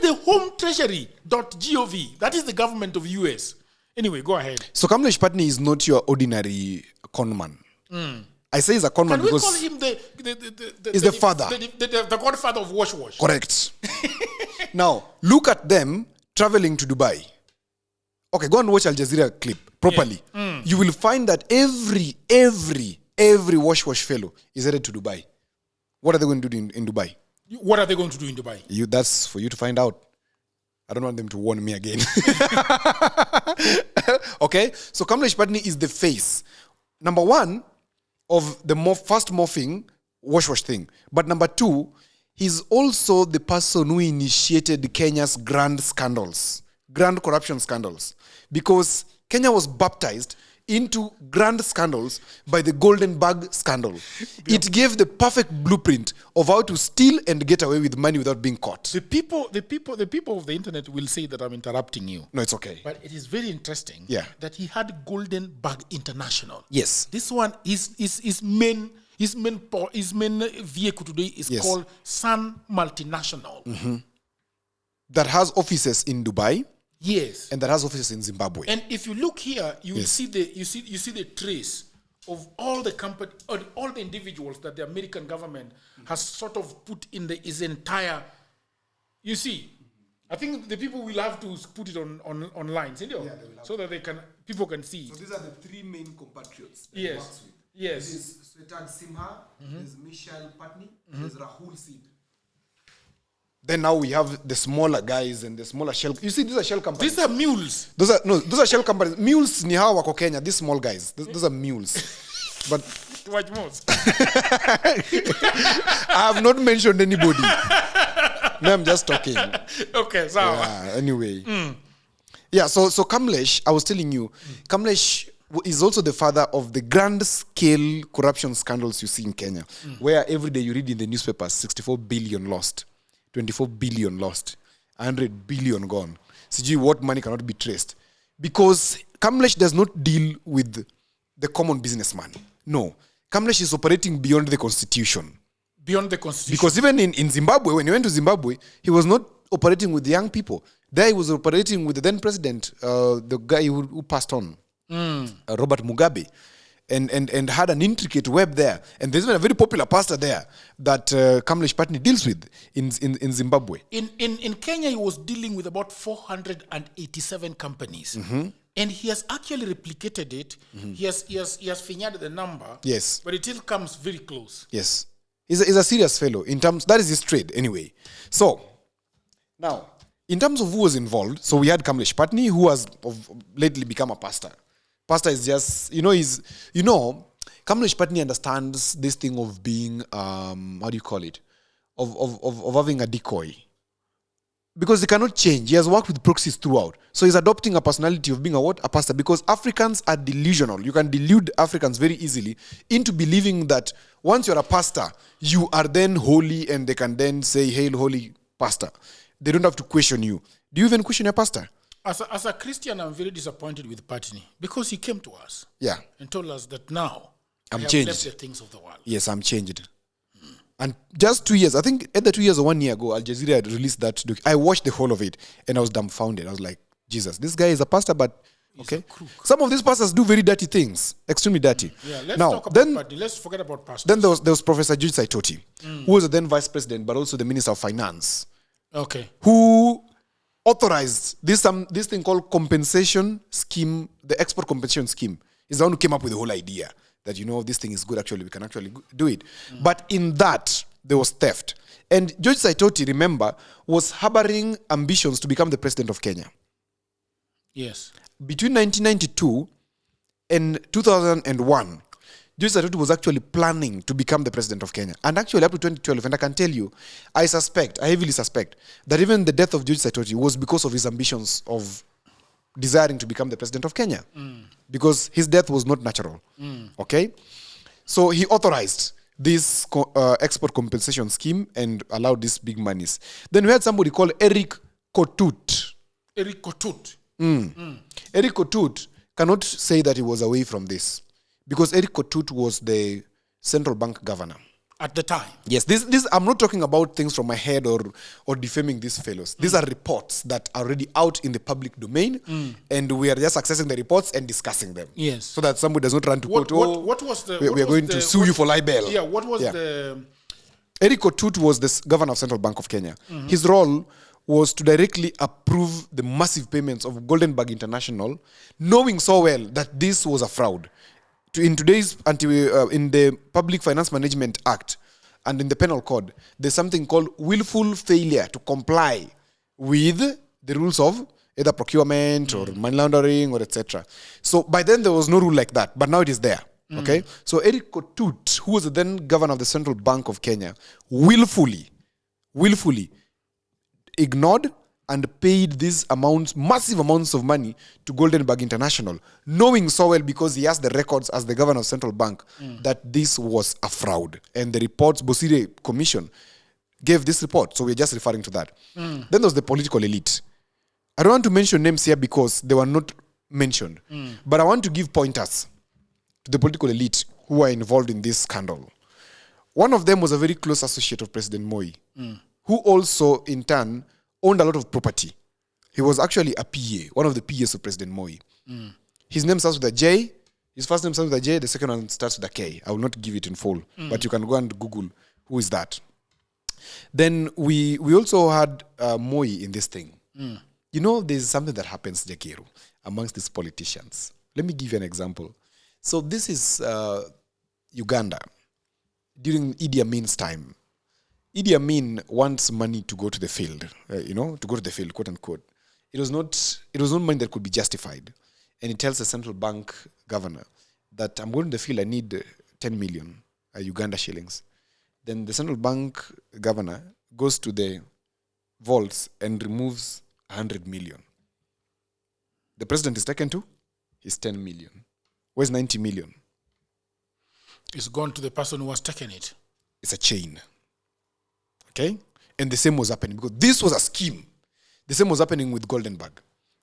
A: the home treasury.gov. That is the government of US. Anyway, go ahead.
B: So Kamlesh Pattni is not your ordinary conman. I say he's a conman
A: Can we
B: because
A: call him
B: the father.
A: The godfather of wash?
B: Correct. Now, look at them traveling to Dubai. Okay, go and watch Al Jazeera clip properly. Yeah. You will find that every wash fellow is headed to Dubai. What are they going to do in Dubai?
A: What are they going to do in Dubai?
B: That's for you to find out. I don't want them to warn me again. Okay? So Kamlesh Pattni is the face. Number one of the fast morphing wash thing. But number two, he's also the person who initiated Kenya's grand corruption scandals. Because Kenya was baptized into grand scandals by the Goldenberg scandal. It gave the perfect blueprint of how to steal and get away with money without being caught.
A: The people of the internet will say that I'm interrupting you.
B: No, it's okay.
A: But it is very interesting
B: that
A: he had Goldenberg International.
B: Yes.
A: This one his main vehicle today is called Sun Multinational.
B: That has offices in Dubai.
A: Yes.
B: And that has offices in Zimbabwe.
A: And if you look here, you will see the trace of all the company, all the individuals that the American government has sort of put in his entire. You see, I think the people will have to put it online, so that people can see.
B: So these are the three main compatriots that
A: he
B: works with.
A: Yes.
B: This is Swetag Simha, there's Michelle Pattni, there's Rahul Sid. Then now we have the smaller guys and the smaller shell. You see, these are shell companies.
A: These are mules.
B: Those are shell companies. Mules ni hawa wako Kenya. These small guys. Those are mules. But
A: What mules?
B: I have not mentioned anybody. No, I'm just talking.
A: Okay, so
B: Anyway. Yeah, so Kamlesh, I was telling you, Kamlesh is also the father of the grand scale corruption scandals you see in Kenya, where every day you read in the newspapers 64 billion lost, 24 billion lost, 100 billion gone. Sijui what money cannot be traced. Because Kamlesh does not deal with the common businessman. No. Kamlesh is operating beyond the constitution.
A: Beyond the constitution.
B: Because even in Zimbabwe, when he went to Zimbabwe, he was not operating with the young people. There he was operating with the then president, the guy who passed on, Robert Mugabe, and had an intricate web there. And there's even a very popular pastor there that Kamlesh Pattni deals with in Zimbabwe.
A: In Kenya, he was dealing with about 487 companies. And he has actually replicated it. He has fingered the number.
B: Yes.
A: But it still comes very close.
B: Yes. He's a serious fellow in terms, that is his trade anyway. So, now, in terms of who was involved, so we had Kamlesh Pattni, who has lately become a pastor. Pastor is just, Kamlesh Pattni understands this thing of being, how do you call it? Of having a decoy. Because he cannot change. He has worked with proxies throughout. So he's adopting a personality of being a pastor. Because Africans are delusional. You can delude Africans very easily into believing that once you're a pastor, you are then holy and they can then say, "Hail, holy pastor." They don't have to question you. Do you even question your pastor?
A: As a Christian, I'm very disappointed with Pattni because he came to us and told us that now
B: I'm
A: I have
B: changed.
A: left the things of the world.
B: Yes, I'm changed. And just 2 years, I think either 2 years or 1 year ago, Al Jazeera had released that I watched the whole of it and I was dumbfounded. I was like, Jesus, this guy is a pastor, but okay. Some of these pastors do very dirty things, extremely dirty.
A: Yeah, let's talk about Pattni. Let's forget about pastors.
B: Then there was Professor Saitoti, who was the then vice president, but also the minister of finance.
A: Okay.
B: Who authorized this thing called compensation scheme, the export compensation scheme. Is the one who came up with the whole idea that, this thing is good, actually, we can actually do it. But in that, there was theft. And George Saitoti, remember, was harboring ambitions to become the president of Kenya.
A: Yes.
B: Between 1992 and 2001, George Saitoti was actually planning to become the president of Kenya. And actually, up to 2012, and I can tell you, I heavily suspect, that even the death of George Saitoti was because of his ambitions of desiring to become the president of Kenya. Because his death was not natural. Okay? So he authorized this export compensation scheme and allowed these big monies. Then we had somebody called Eric Kotut.
A: Eric Kotut.
B: Eric Kotut cannot say that he was away from this. Because Eric Kotut was the central bank governor.
A: At the time.
B: Yes, this I'm not talking about things from my head or defaming these fellows. These are reports that are already out in the public domain, and we are just accessing the reports and discussing them.
A: Yes.
B: So that somebody does not run to court.
A: What was the...
B: We are going to sue you for libel.
A: Yeah, what was the...
B: Eric Kotut was the governor of Central Bank of Kenya. His role was to directly approve the massive payments of Goldenberg International, knowing so well that this was a fraud. In today's in the Public Finance Management Act and in the Penal Code, there's something called willful failure to comply with the rules of either procurement or money laundering or etc. So by then there was no rule like that, but now it is there. Okay, so Eric Kotut, who was the then governor of the Central Bank of Kenya, willfully ignored and paid these amounts, massive amounts of money to Goldenberg International, knowing so well because he has the records as the governor of Central Bank that this was a fraud. And the reports, Bosire Commission gave this report, so we're just referring to that. Then there was the political elite. I don't want to mention names here because they were not mentioned, but I want to give pointers to the political elite who are involved in this scandal. One of them was a very close associate of President Moi, who also, in turn, owned a lot of property. He was actually a PA, one of the PAs of President Moi. His name starts with a J. His first name starts with a J. The second one starts with a K. I will not give it in full, but you can go and Google who is that. Then we also had Moi in this thing. There's something that happens, Jagero, amongst these politicians. Let me give you an example. So this is Uganda during Idi Amin's time. Idi Amin wants money to go to the field, to go to the field, quote unquote. It was not money that could be justified. And he tells the central bank governor that I'm going to the field, I need 10 million Uganda shillings. Then the central bank governor goes to the vaults and removes 100 million. The president is taken to his 10 million. Where's 90 million?
A: It's gone to the person who was taking it.
B: It's a chain. Okay? And the same was happening because this was a scheme. The same was happening with Goldenberg,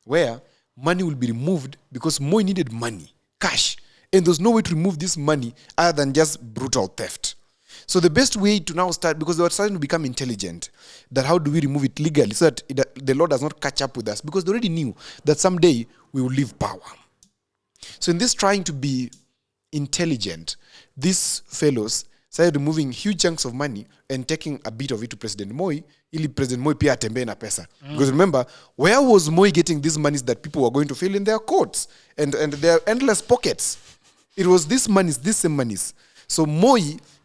B: where money will be removed because Moi needed money, cash. And there's no way to remove this money other than just brutal theft. So the best way to now start, because they were starting to become intelligent, that how do we remove it legally so that the law does not catch up with us, because they already knew that someday we will leave power. So in this trying to be intelligent, these fellows started removing huge chunks of money and taking a bit of it to President Moi, ili President Moi pia atembee na pesa. Because remember, where was Moi getting these monies that people were going to fill in their courts and their endless pockets? It was these same monies. So Moi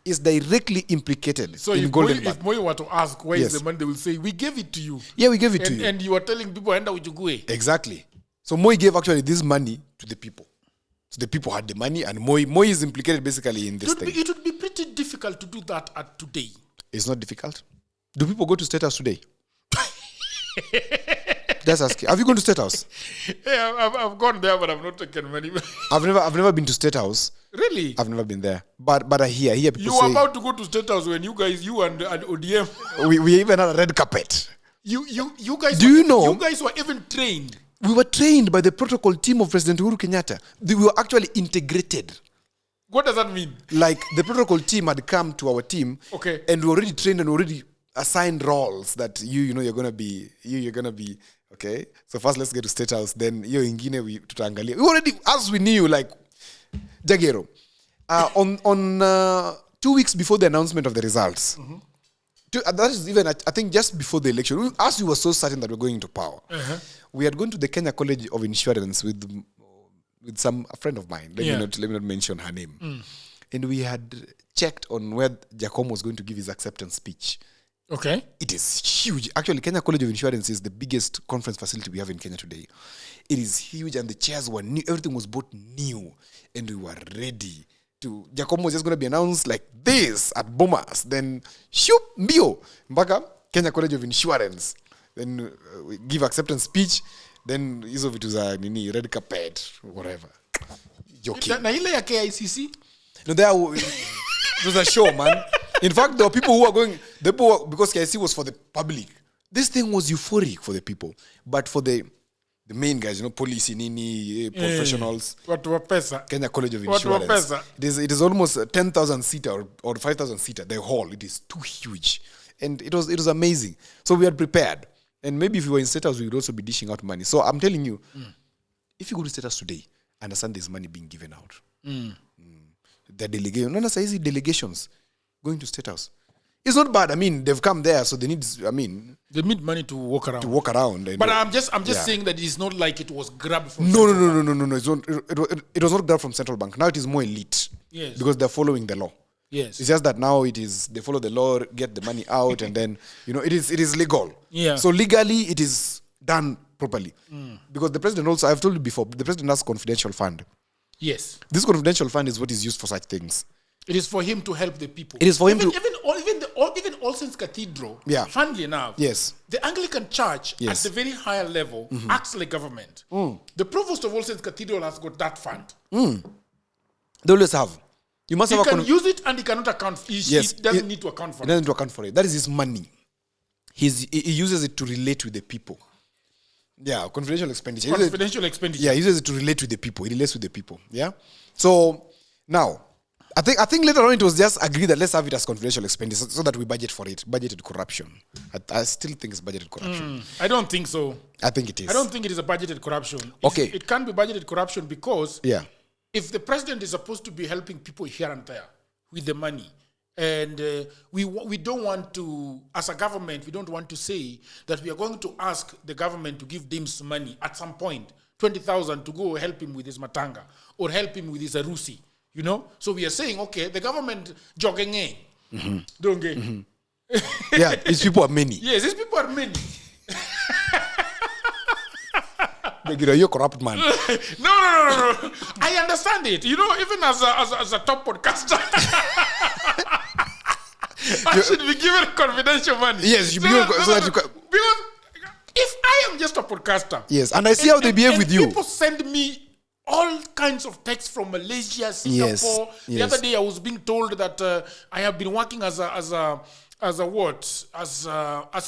B: is directly implicated in Goldenberg.
A: If Moi were to ask, where is the money, they will say, we gave it to you.
B: Yeah, we gave it to you.
A: And you are telling people, enda uchugue.
B: Exactly. So Moi gave actually this money to the people. So the people had the money, and Moi is implicated basically in this thing.
A: It would be pretty difficult to do that at today.
B: It's not difficult. Do people go to State House today? Just asking. Have you gone to State House?
A: Yeah, I've gone there, but I've not taken money.
B: I've never been to State House.
A: Really?
B: I've never been there. But I hear people say...
A: You were about to go to State House when you and Odhiambo...
B: We even had a red carpet.
A: You guys...
B: Do you know...
A: You guys were even trained.
B: We were trained by the protocol team of President Uhuru Kenyatta. We were actually integrated.
A: What does that mean?
B: Like, the protocol team had come to our team.
A: Okay.
B: And we were already trained and already assigned roles that you're going to be... You're going to be... Okay? So first, let's get to State House. Then, ingine tutaangalia. We already, as we knew, like... Jagero, on 2 weeks before the announcement of the results, that is even, I think, just before the election, as we were so certain that we're going into power, we had gone to the Kenya College of Insurance with a friend of mine. Let me not mention her name. And we had checked on where Giacomo was going to give his acceptance speech.
A: Okay.
B: It is huge. Actually, Kenya College of Insurance is the biggest conference facility we have in Kenya today. It is huge, and the chairs were new. Everything was bought new, and we were ready. Giacomo was just going to be announced like this at Bomas. Then, shoop, mbio, mpaka Kenya College of Insurance. Then we give acceptance speech. Then, hizo vitu za nini, red carpet, whatever. Joking.
A: Na ile ya KICC?
B: No, it was a show, man. In fact, there were people who were going, because KICC was for the public. This thing was euphoric for the people. But for the main guys, police, nini, professionals.
A: Watu wa pesa.
B: Kenya College of Insurance. It is almost a 10,000 seater or 5,000 seater. The hall, it is too huge. And it was amazing. So we had prepared. And maybe if we were in State House, we would also be dishing out money. So I'm telling you, if you go to State House today, understand there's money being given out. The delegations going to State House. It's not bad. I mean, they've come there, so they need
A: money to walk around.
B: But
A: I'm just saying that it's not like it was grabbed from.
B: No. It was not grabbed from central bank. Now it is more elite.
A: Yes.
B: Because they're following the law.
A: Yes.
B: It's just that now they follow the law, get the money out, and then it is legal.
A: Yeah.
B: So legally it is done properly. Because the president also, I've told you before, the president has confidential fund.
A: Yes.
B: This confidential fund is what is used for such things.
A: It is for him to help the people.
B: It is for him
A: even All Saints Cathedral.
B: Yeah.
A: Funnily enough.
B: Yes.
A: The Anglican Church at the very higher level acts like government. The provost of All Saints Cathedral has got that fund.
B: They always have. You must
A: he
B: have
A: can use it and he cannot account. He doesn't need to account for it.
B: He doesn't need to account for it. That is his money. He uses it to relate with the people. Yeah, confidential expenditure. Yeah, he uses it to relate with the people. He relates with the people. Yeah. So now, I think later on it was just agreed that let's have it as confidential expenditure so that we budget for it. Budgeted corruption. I still think it's budgeted corruption.
A: I don't think so.
B: I think it is.
A: I don't think it is a budgeted corruption.
B: Okay.
A: It can't be budgeted corruption because
B: if
A: the president is supposed to be helping people here and there with the money, and we don't want to, as a government, we don't want to say that we are going to ask the government to give Dims money at some point, 20,000 to go help him with his matanga or help him with his arusi. So we are saying, okay, the government jogging in.
B: Yeah, these people are many.
A: Yes, these people are many.
B: You're a corrupt man.
A: No. I understand it. You know, even as a top podcaster, I should be given confidential money.
B: Yes, you should be given so that you can.
A: Because if I am just a podcaster.
B: Yes, and I see how they behave with you.
A: People send me all kinds of texts from Malaysia, Singapore.
B: Yes.
A: The other day I was being told that I have been working as a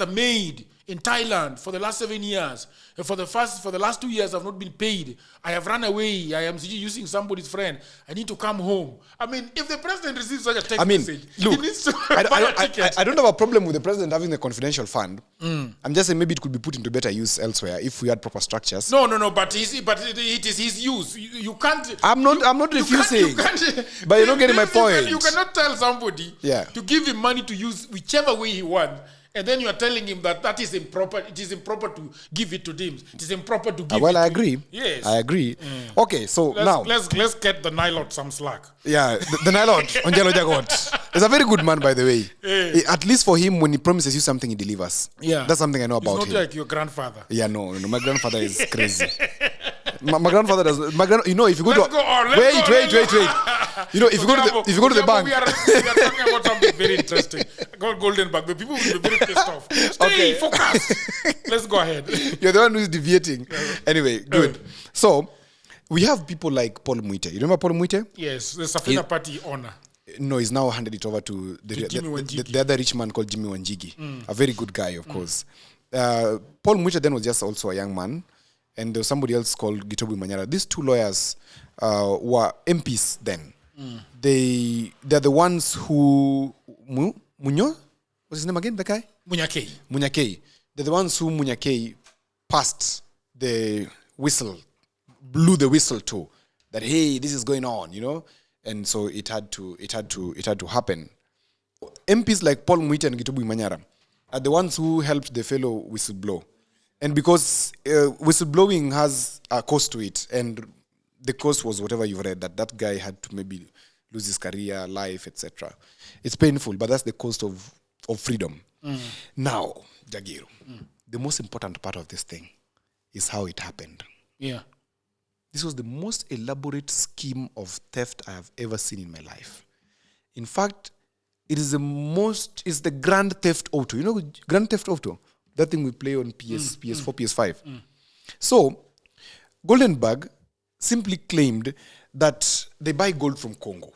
A: maid in Thailand for the last 7 years. For the last 2 years, I've not been paid. I have run away. I am using somebody's friend. I need to come home. I mean, if the president receives such a text message,
B: look,
A: he needs to buy a ticket.
B: I don't have a problem with the president having the confidential fund. I'm just saying maybe it could be put into better use elsewhere if we had proper structures.
A: No. But it is his use. You can't.
B: I'm not refusing. But you're not getting my point.
A: You cannot tell somebody to give him money to use whichever way he wants. And then you are telling him that is improper. It is improper to give it to them. It is improper to give it
B: I
A: to
B: agree.
A: him. Yes.
B: I agree. Okay, so
A: let's get the Nilot some slack.
B: Yeah, the Nilot, Oduor Jagero. He's a very good man, by the way. At least for him, when he promises you something, he delivers.
A: Yeah.
B: That's something I know about him.
A: He's not like your grandfather.
B: Yeah, no. My grandfather is crazy. My grandfather does. If you go
A: Let's
B: to
A: go on.
B: Wait. You know, if you go to the bank.
A: We are talking about something very interesting. Goldenberg. The people will be very pissed off. Stay focused. Let's go ahead.
B: You're the one who's deviating. Anyway, good. So we have people like Paul Muite. You remember Paul Muite?
A: Yes, the Safina Party owner.
B: No, he's now handed it over to the other rich man called Jimmy Wanjigi. A very good guy, of course. Paul Muite then was just also a young man. And there was somebody else called Gitobu Manyara. These two lawyers were MPs then. They're the ones who... Munyo? What's his name again, the guy? Munyakei. They're the ones who Munyakei passed the whistle, blew the whistle to. That, hey, this is going on, you know? And so it had to happen. MPs like Paul Muite and Gitobu Manyara are the ones who helped the fellow whistleblow. And because whistleblowing has a cost to it, and the cost was whatever you've read, that guy had to maybe lose his career, life, etc. It's painful, but that's the cost of freedom. Now, Jagero, the most important part of this thing is how it happened.
A: Yeah.
B: This was the most elaborate scheme of theft I have ever seen in my life. In fact, it's the Grand Theft Auto. You know Grand Theft Auto? That thing we play on PS4, PS5. So, Goldenberg simply claimed that they buy gold from Congo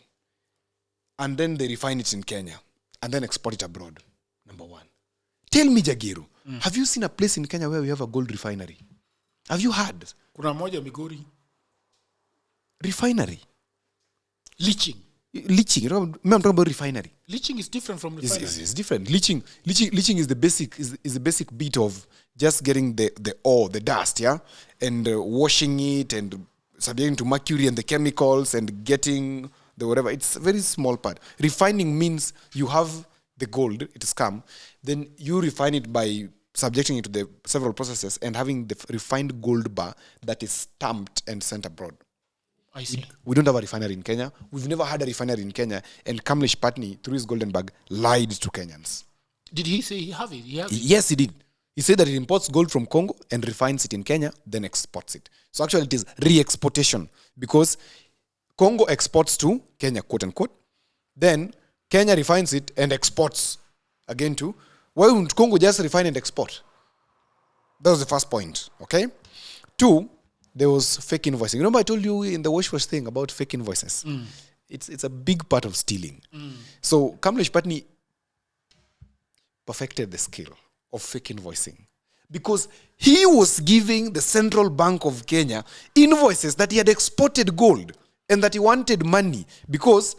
B: and then they refine it in Kenya and then export it abroad, number one. Tell me, Jagero, have you seen a place in Kenya where we have a gold refinery? Have you heard?
A: Kuna moja Migori.
B: Refinery?
A: Leaching.
B: Leaching. You know, I'm talking about refinery.
A: Leaching is different from refinery.
B: It's different. Leaching is the basic bit of just getting the ore, the dust, yeah, and washing it and subjecting to mercury and the chemicals and getting the whatever. It's a very small part. Refining means you have the gold, it has come, then you refine it by subjecting it to the several processes and having the refined gold bar that is stamped and sent abroad.
A: I see.
B: We don't have a refinery in Kenya. We've never had a refinery in Kenya. And Kamlesh Pattni, through his Goldenberg, lied to Kenyans.
A: Did he say he have it?
B: Yes, he did. He said that he imports gold from Congo and refines it in Kenya, then exports it. So actually it is re-exportation because Congo exports to Kenya, quote unquote. Then Kenya refines it and exports again to... Why wouldn't Congo just refine and export? That was the first point, okay? 2, there was fake invoicing. Remember I told you in the wash thing about fake invoices? It's a big part of stealing. So Kamlesh Pattni perfected the skill of fake invoicing because he was giving the Central Bank of Kenya invoices that he had exported gold and that he wanted money because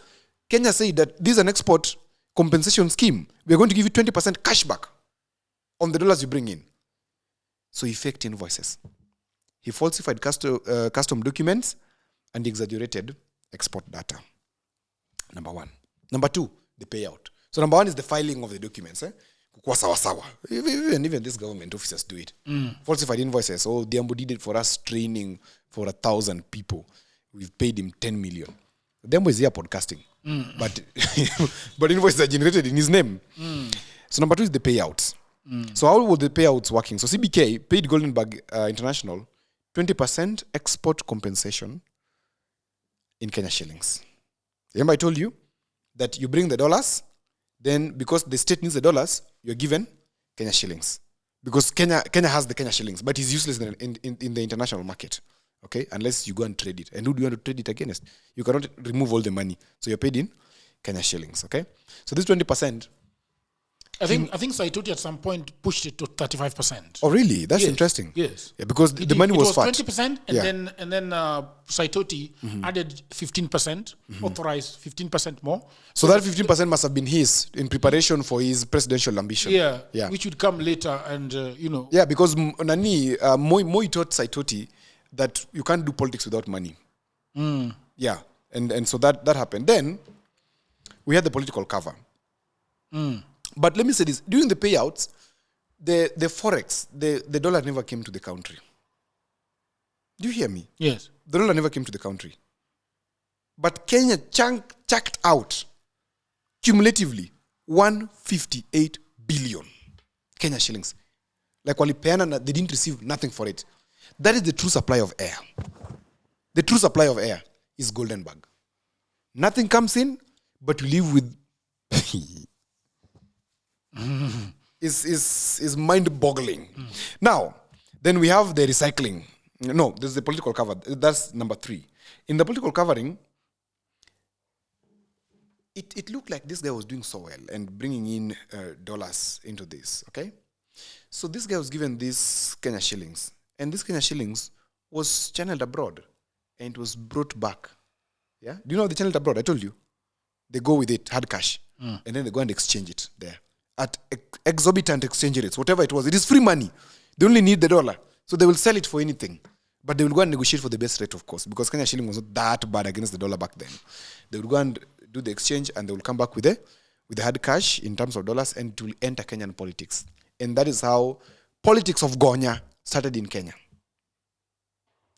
B: Kenya said that this is an export compensation scheme. We are going to give you 20% cashback on the dollars you bring in. So he faked invoices. He falsified custom documents and exaggerated export data. Number 1. Number 2, the payout. So number 1 is the filing of the documents. Even these government officers do it. Falsified invoices. Oh, Odhiambo did it for us training for 1,000 people. We've paid him 10 million. Odhiambo is here podcasting. But invoices are generated in his name. So number 2 is the payouts. So how were the payouts working? So CBK paid Goldenberg International 20% export compensation in Kenya shillings. Remember I told you that you bring the dollars, then because the state needs the dollars, you're given Kenya shillings. Because Kenya has the Kenya shillings, but it's useless in the international market. Okay, unless you go and trade it. And who do you want to trade it against? You cannot remove all the money. So you're paid in Kenya shillings. Okay, so this 20%.
A: I think Saitoti at some point pushed it to 35%.
B: Oh, really? That's interesting.
A: Yes.
B: Yeah, because the money was fat.
A: 20%, and then Saitoti added 15%, authorized 15% more.
B: So that 15% must have been his in preparation for his presidential ambition.
A: Yeah. Which would come later, and
B: Yeah, because Moi taught Saitoti that you can't do politics without money. Yeah, and so that happened. Then we had the political cover. But let me say this: during the payouts, the forex, the dollar never came to the country. Do you hear me?
A: Yes.
B: The dollar never came to the country. But Kenya chucked out cumulatively 158 billion Kenya shillings. Like walipeana, they didn't receive nothing for it. That is the true supply of air. The true supply of air is Goldenberg. Nothing comes in, but we live with is mind-boggling. Now, then we have the recycling. No, there's the political cover. That's number 3. In the political covering, it looked like this guy was doing so well and bringing in dollars into this, okay? So this guy was given these Kenya shillings, and this Kenya shillings was channeled abroad, and it was brought back. Yeah? Do you know the channeled abroad? I told you. They go with it, hard cash, and then they go and exchange it there at exorbitant exchange rates, whatever it was. It is free money. They only need the dollar. So they will sell it for anything. But they will go and negotiate for the best rate, of course, because Kenya shilling was not that bad against the dollar back then. They will go and do the exchange, and they will come back with the hard cash in terms of dollars, and it will enter Kenyan politics. And that is how politics of Gonya started in Kenya.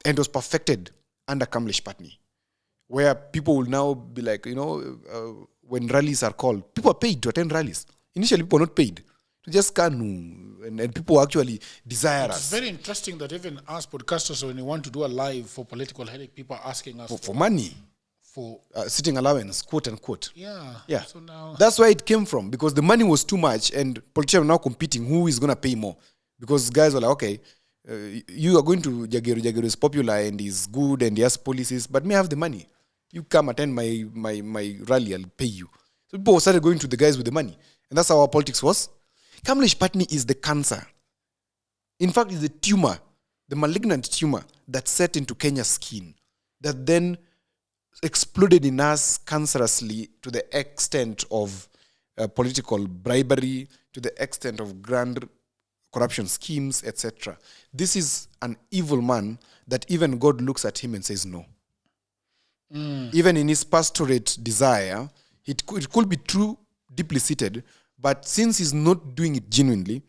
B: And it was perfected under Kamlesh Pattni, where people will now be like, when rallies are called, people are paid to attend rallies. Initially, people were not paid. To just kanu, and people actually desire us.
A: It's very interesting that even us podcasters, when we want to do a live for political headache, people are asking us
B: for money.
A: For
B: sitting allowance, quote unquote.
A: Yeah. So now
B: that's where it came from, because the money was too much, and politicians are now competing who is going to pay more. Because guys were like, okay, you are going to Jagero. Jagero is popular and he's good and he has policies, but me have the money. You come attend my rally, I'll pay you. So people started going to the guys with the money, and that's how our politics was. Kamlesh Pattni is the cancer. In fact, it's the tumor, the malignant tumor that set into Kenya's skin, that then exploded in us cancerously to the extent of political bribery, to the extent of grand corruption schemes, etc. This is an evil man that even God looks at him and says no. Even in his pastorate desire, it could be true, deeply seated, but since he's not doing it genuinely,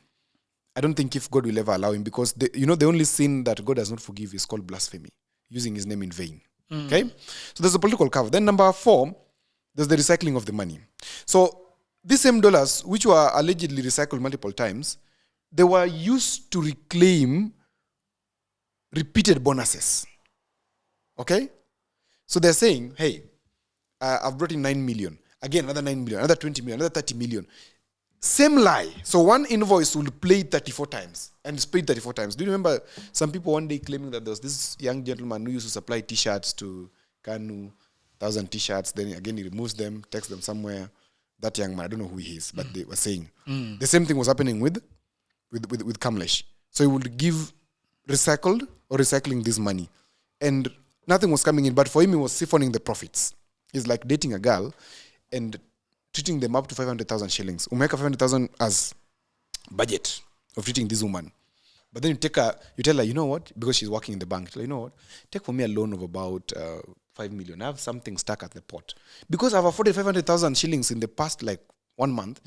B: I don't think if God will ever allow him, because the only sin that God does not forgive is called blasphemy, using his name in vain. Okay? So there's a political cover. Then number 4, there's the recycling of the money. So these same dollars, which were allegedly recycled multiple times, they were used to reclaim repeated bonuses. Okay? So they're saying, hey, I've brought in 9 million. Again, another 9 million, another 20 million, another 30 million. Same lie. So one invoice will play 34 times, and it's paid 34 times. Do you remember some people one day claiming that there was this young gentleman who used to supply T-shirts to Kanu, 1,000 T-shirts, then again he removes them, takes them somewhere. That young man, I don't know who he is, but they were saying. The same thing was happening with Kamlesh. So he would give recycling this money. And nothing was coming in, but for him, he was siphoning the profits. It's like dating a girl and treating them up to 500,000 shillings. Umeka 500,000 as budget of treating this woman. But then you tell her, you know what? Because she's working in the bank, you tell her, you know what? Take for me a loan of about 5 million. I have something stuck at the pot. Because I've afforded 500,000 shillings in the past 1 month,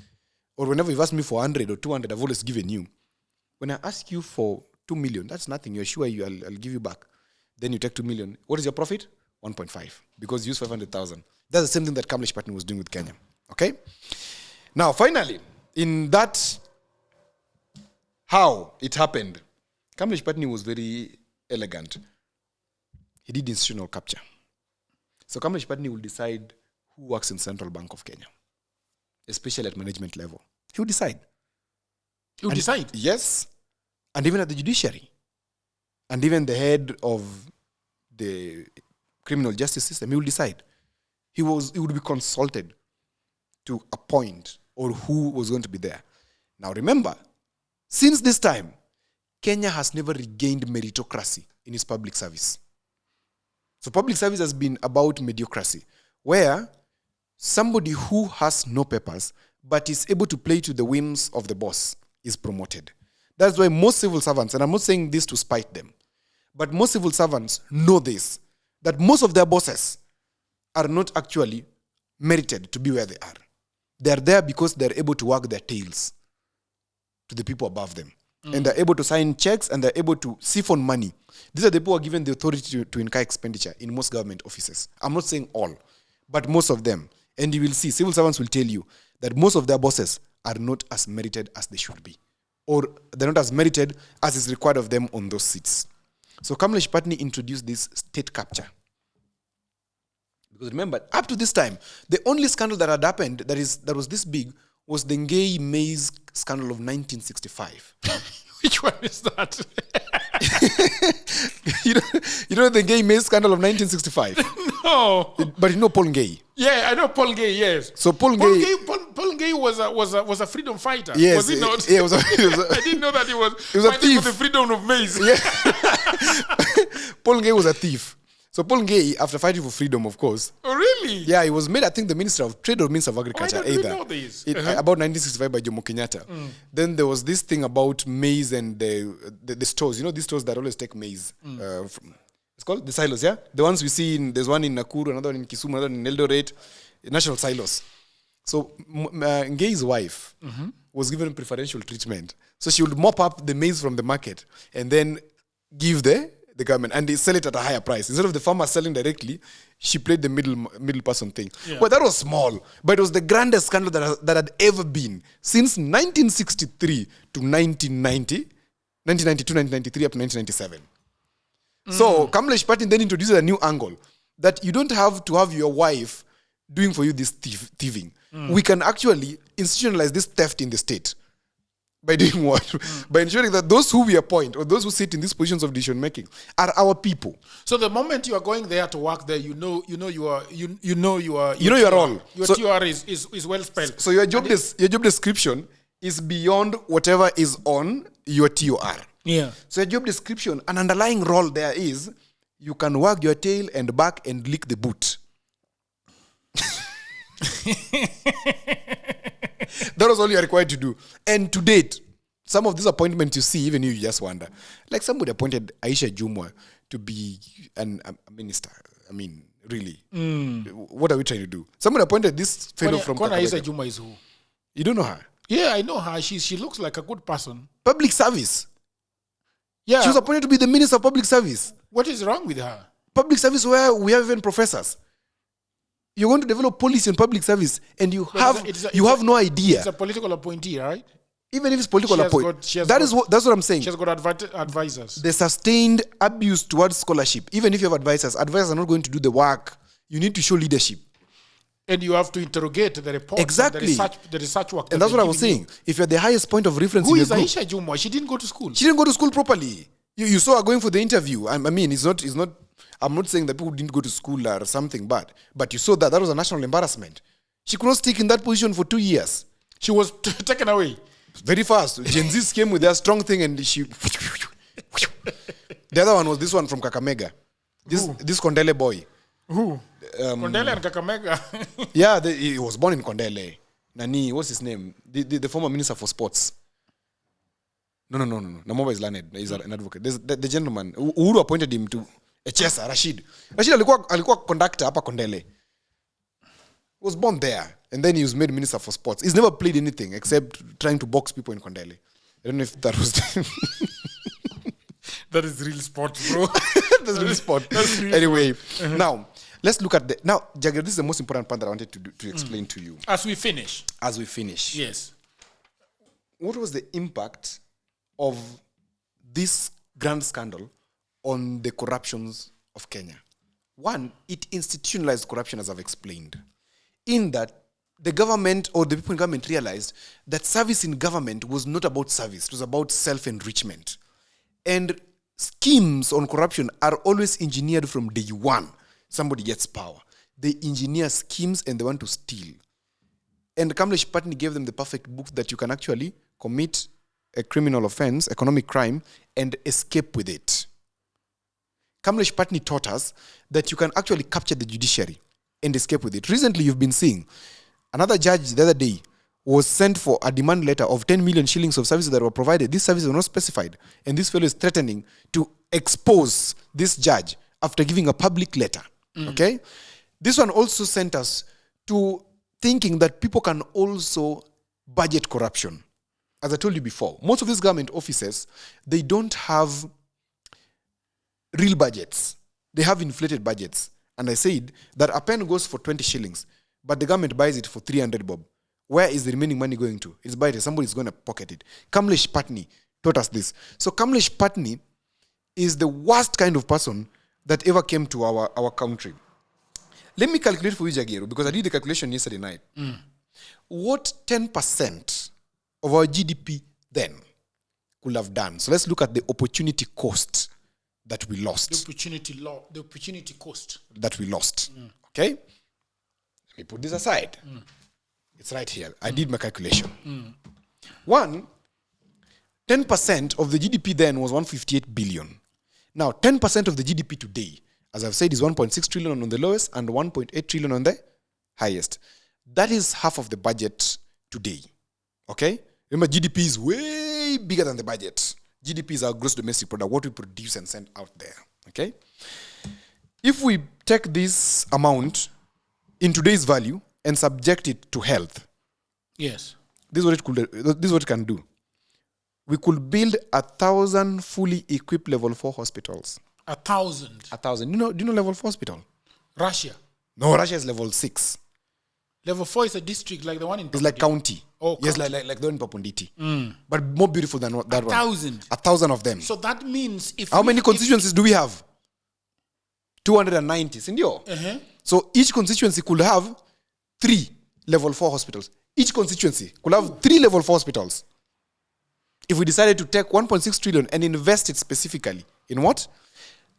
B: or whenever you've asked me for 100 or 200, I've always given you. When I ask you for 2 million, that's nothing. You're sure I'll give you back. Then you take 2 million. What is your profit? 1.5. Because you use 500,000. That's the same thing that Kamlesh Pattni was doing with Kenya. Okay? Now, finally, in that, how it happened, Kamlesh Pattni was very elegant. He did institutional capture. So Kamlesh Pattni will decide who works in Central Bank of Kenya, especially at management level. He will decide.
A: He will decide?
B: Yes. And even at the judiciary. And even the head of the criminal justice system, he will decide. He would be consulted to appoint or who was going to be there. Now remember, since this time, Kenya has never regained meritocracy in its public service. So public service has been about mediocrity, where somebody who has no papers but is able to play to the whims of the boss is promoted. That's why most civil servants, and I'm not saying this to spite them, but most civil servants know this, that most of their bosses are not actually merited to be where they are. They're there because they're able to wag their tails to the people above them. And they're able to sign checks and they're able to siphon money. These are the people who are given the authority to incur expenditure in most government offices. I'm not saying all, but most of them. And you will see, civil servants will tell you that most of their bosses are not as merited as they should be. Or they're not as merited as is required of them on those seats. So Kamlesh Pattni introduced this state capture. Because remember, up to this time, the only scandal that had happened that was this big was the Ngei maize scandal of 1965.
A: Which one is that?
B: you know the Ngei maize scandal of 1965?
A: No.
B: But you know Paul Ngei?
A: Yeah, I know Paul Ngei, yes.
B: So Paul
A: Ngei was a freedom fighter.
B: Yes,
A: was he not?
B: Yeah,
A: I didn't know that he was
B: a
A: fighting
B: thief
A: for the freedom of maize.
B: Yeah. Paul Ngei was a thief. So Paul Ngei, after fighting for freedom, of course.
A: Oh, really?
B: Yeah, he was made, I think, the Minister of Trade or Minister of Agriculture.
A: I don't know this.
B: About 1965 by Jomo Kenyatta. Then there was this thing about maize and the stores. You know these stores that always take maize. It's called the silos, yeah? The ones we see, there's one in Nakuru, another one in Kisumu, another in Eldoret. National silos. So Ngei's wife was given preferential treatment. So she would mop up the maize from the market and then give the government, and they sell it at a higher price. Instead of the farmer selling directly, she played the middle person thing. Yeah. But that was small. But it was the grandest scandal that had ever been. Since 1963 to 1990, 1992, 1993 up to 1997. So Kamlesh Pattni then introduces a new angle that you don't have to have your wife doing for you this thieving. We can actually institutionalize this theft in the state. By doing what? By ensuring that those who we appoint or those who sit in these positions of decision making are our people.
A: So the moment you are going there to work there, you know your
B: role.
A: Your TR is well spelled.
B: So your job description is beyond whatever is on your TOR.
A: Yeah.
B: So your job description, an underlying role there is you can wag your tail and back and lick the boot. That was all you are required to do. And to date, some of these appointments you see, even you just wonder. Like somebody appointed Aisha Jumwa to be a minister. I mean, really. What are we trying to do? Somebody appointed this fellow from Kakamega.
A: Aisha Jumwa is who?
B: You don't know her?
A: Yeah, I know her. She looks like a good person.
B: Public service.
A: Yeah.
B: She was appointed to be the Minister of Public Service.
A: What is wrong with her?
B: Public service where we have even professors. You're going to develop policy in public service and you have no idea.
A: It's a political appointee, right?
B: Even if it's political appointee. That's what I'm saying.
A: She has got advisors.
B: The sustained abuse towards scholarship. Even if you have advisors are not going to do the work. You need to show leadership.
A: And you have to interrogate the report.
B: Exactly.
A: The research work.
B: And that's what I was saying. If you're the highest point of reference
A: Who
B: in
A: is
B: your group,
A: Aisha Jumwa? She didn't go to school.
B: She didn't go to school properly. You saw her going for the interview. I mean, it's not. I'm not saying that people didn't go to school or something bad, but you saw that was a national embarrassment. She could not stick in that position for 2 years.
A: She was taken away.
B: Very fast. Gen Zs came with their strong thing and she... The other one was this one from Kakamega. This Kondele boy.
A: Who? Kondele and Kakamega.
B: Yeah, he was born in Kondele. Nani, what's his name? The former minister for sports. No. Namoba is learned. He's an advocate. There's the gentleman. Uhuru appointed him to Echesa, Rashid alikuwa conductor hapa Kondele. He was born there. And then he was made minister for sports. He's never played anything except trying to box people in Kondele. I don't know if that was...
A: That is real sport, bro.
B: That's real sport. Anyway, now, let's look at Now, Jagger, this is the most important part that I wanted to explain to you.
A: As we finish.
B: Yes. what was the impact of this grand scandal on the corruptions of Kenya? One, it institutionalized corruption, as I've explained, in that the government or the people in government realized that service in government was not about service, it was about self-enrichment. And schemes on corruption are always engineered from day one. Somebody gets power. They engineer schemes and they want to steal. And Kamlesh Pattni gave them the perfect book that you can actually commit a criminal offense, economic crime, and escape with it. Kamlesh Pattni taught us that you can actually capture the judiciary and escape with it. Recently, you've been seeing another judge the other day was sent for a demand letter of 10 million shillings of services that were provided. These services were not specified. And this fellow is threatening to expose this judge after giving a public letter. Okay? This one also sent us to thinking that people can also budget corruption. As I told you before, most of these government offices, they don't have real budgets. They have inflated budgets. And I said that a pen goes for 20 shillings, but the government buys it for 300 bob. Where is the remaining money going to? It's by it. Somebody's going to pocket it. Kamlesh Pattni taught us this. So Kamlesh Pattni is the worst kind of person that ever came to our country. Let me calculate for you, Jagero, because I did the calculation yesterday night. What 10% of our GDP then could have done? So let's look at the opportunity cost that we lost.
A: The opportunity cost.
B: That we lost. Okay? Let me put this aside. It's right here. I did my calculation. 10% of the GDP then was 158 billion. Now, 10% of the GDP today, as I've said, is 1.6 trillion on the lowest and 1.8 trillion on the highest. That is half of the budget today. Okay? Remember, GDP is way bigger than the budget. GDP is our gross domestic product, what we produce and send out there. Okay? If we take this amount in today's value and subject it to health,
A: yes,
B: this is what it can do. We could build 1,000 fully equipped level 4 hospitals.
A: 1,000?
B: 1,000. Do you know level 4 hospital?
A: Russia?
B: No, Russia is level 6.
A: Level 4 is a district like the one in Papunditi.
B: It's like county.
A: Oh,
B: yes,
A: county.
B: like the one in Papunditi. But more beautiful than that
A: 1,000?
B: 1,000 of them.
A: So that means if...
B: How many constituencies do we have? 290. Sindio? So each constituency could have 3 level 4 hospitals. Each constituency could have 3 level 4 hospitals. If we decided to take 1.6 trillion and invest it specifically in what?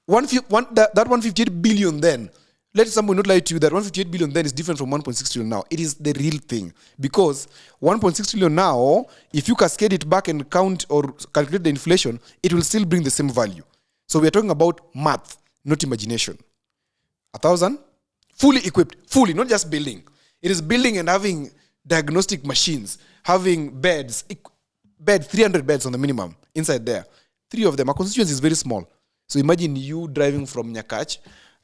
B: That 158 billion then, let someone not lie to you that 158 billion then is different from 1.6 trillion now. It is the real thing. Because 1.6 trillion now, if you cascade it back and count or calculate the inflation, it will still bring the same value. So we are talking about math, not imagination. 1,000, fully equipped, fully, not just building. It is building and having diagnostic machines, having beds, 300 beds on the minimum inside there. 3 of them. Our constituency is very small. So imagine you driving from Nyakach.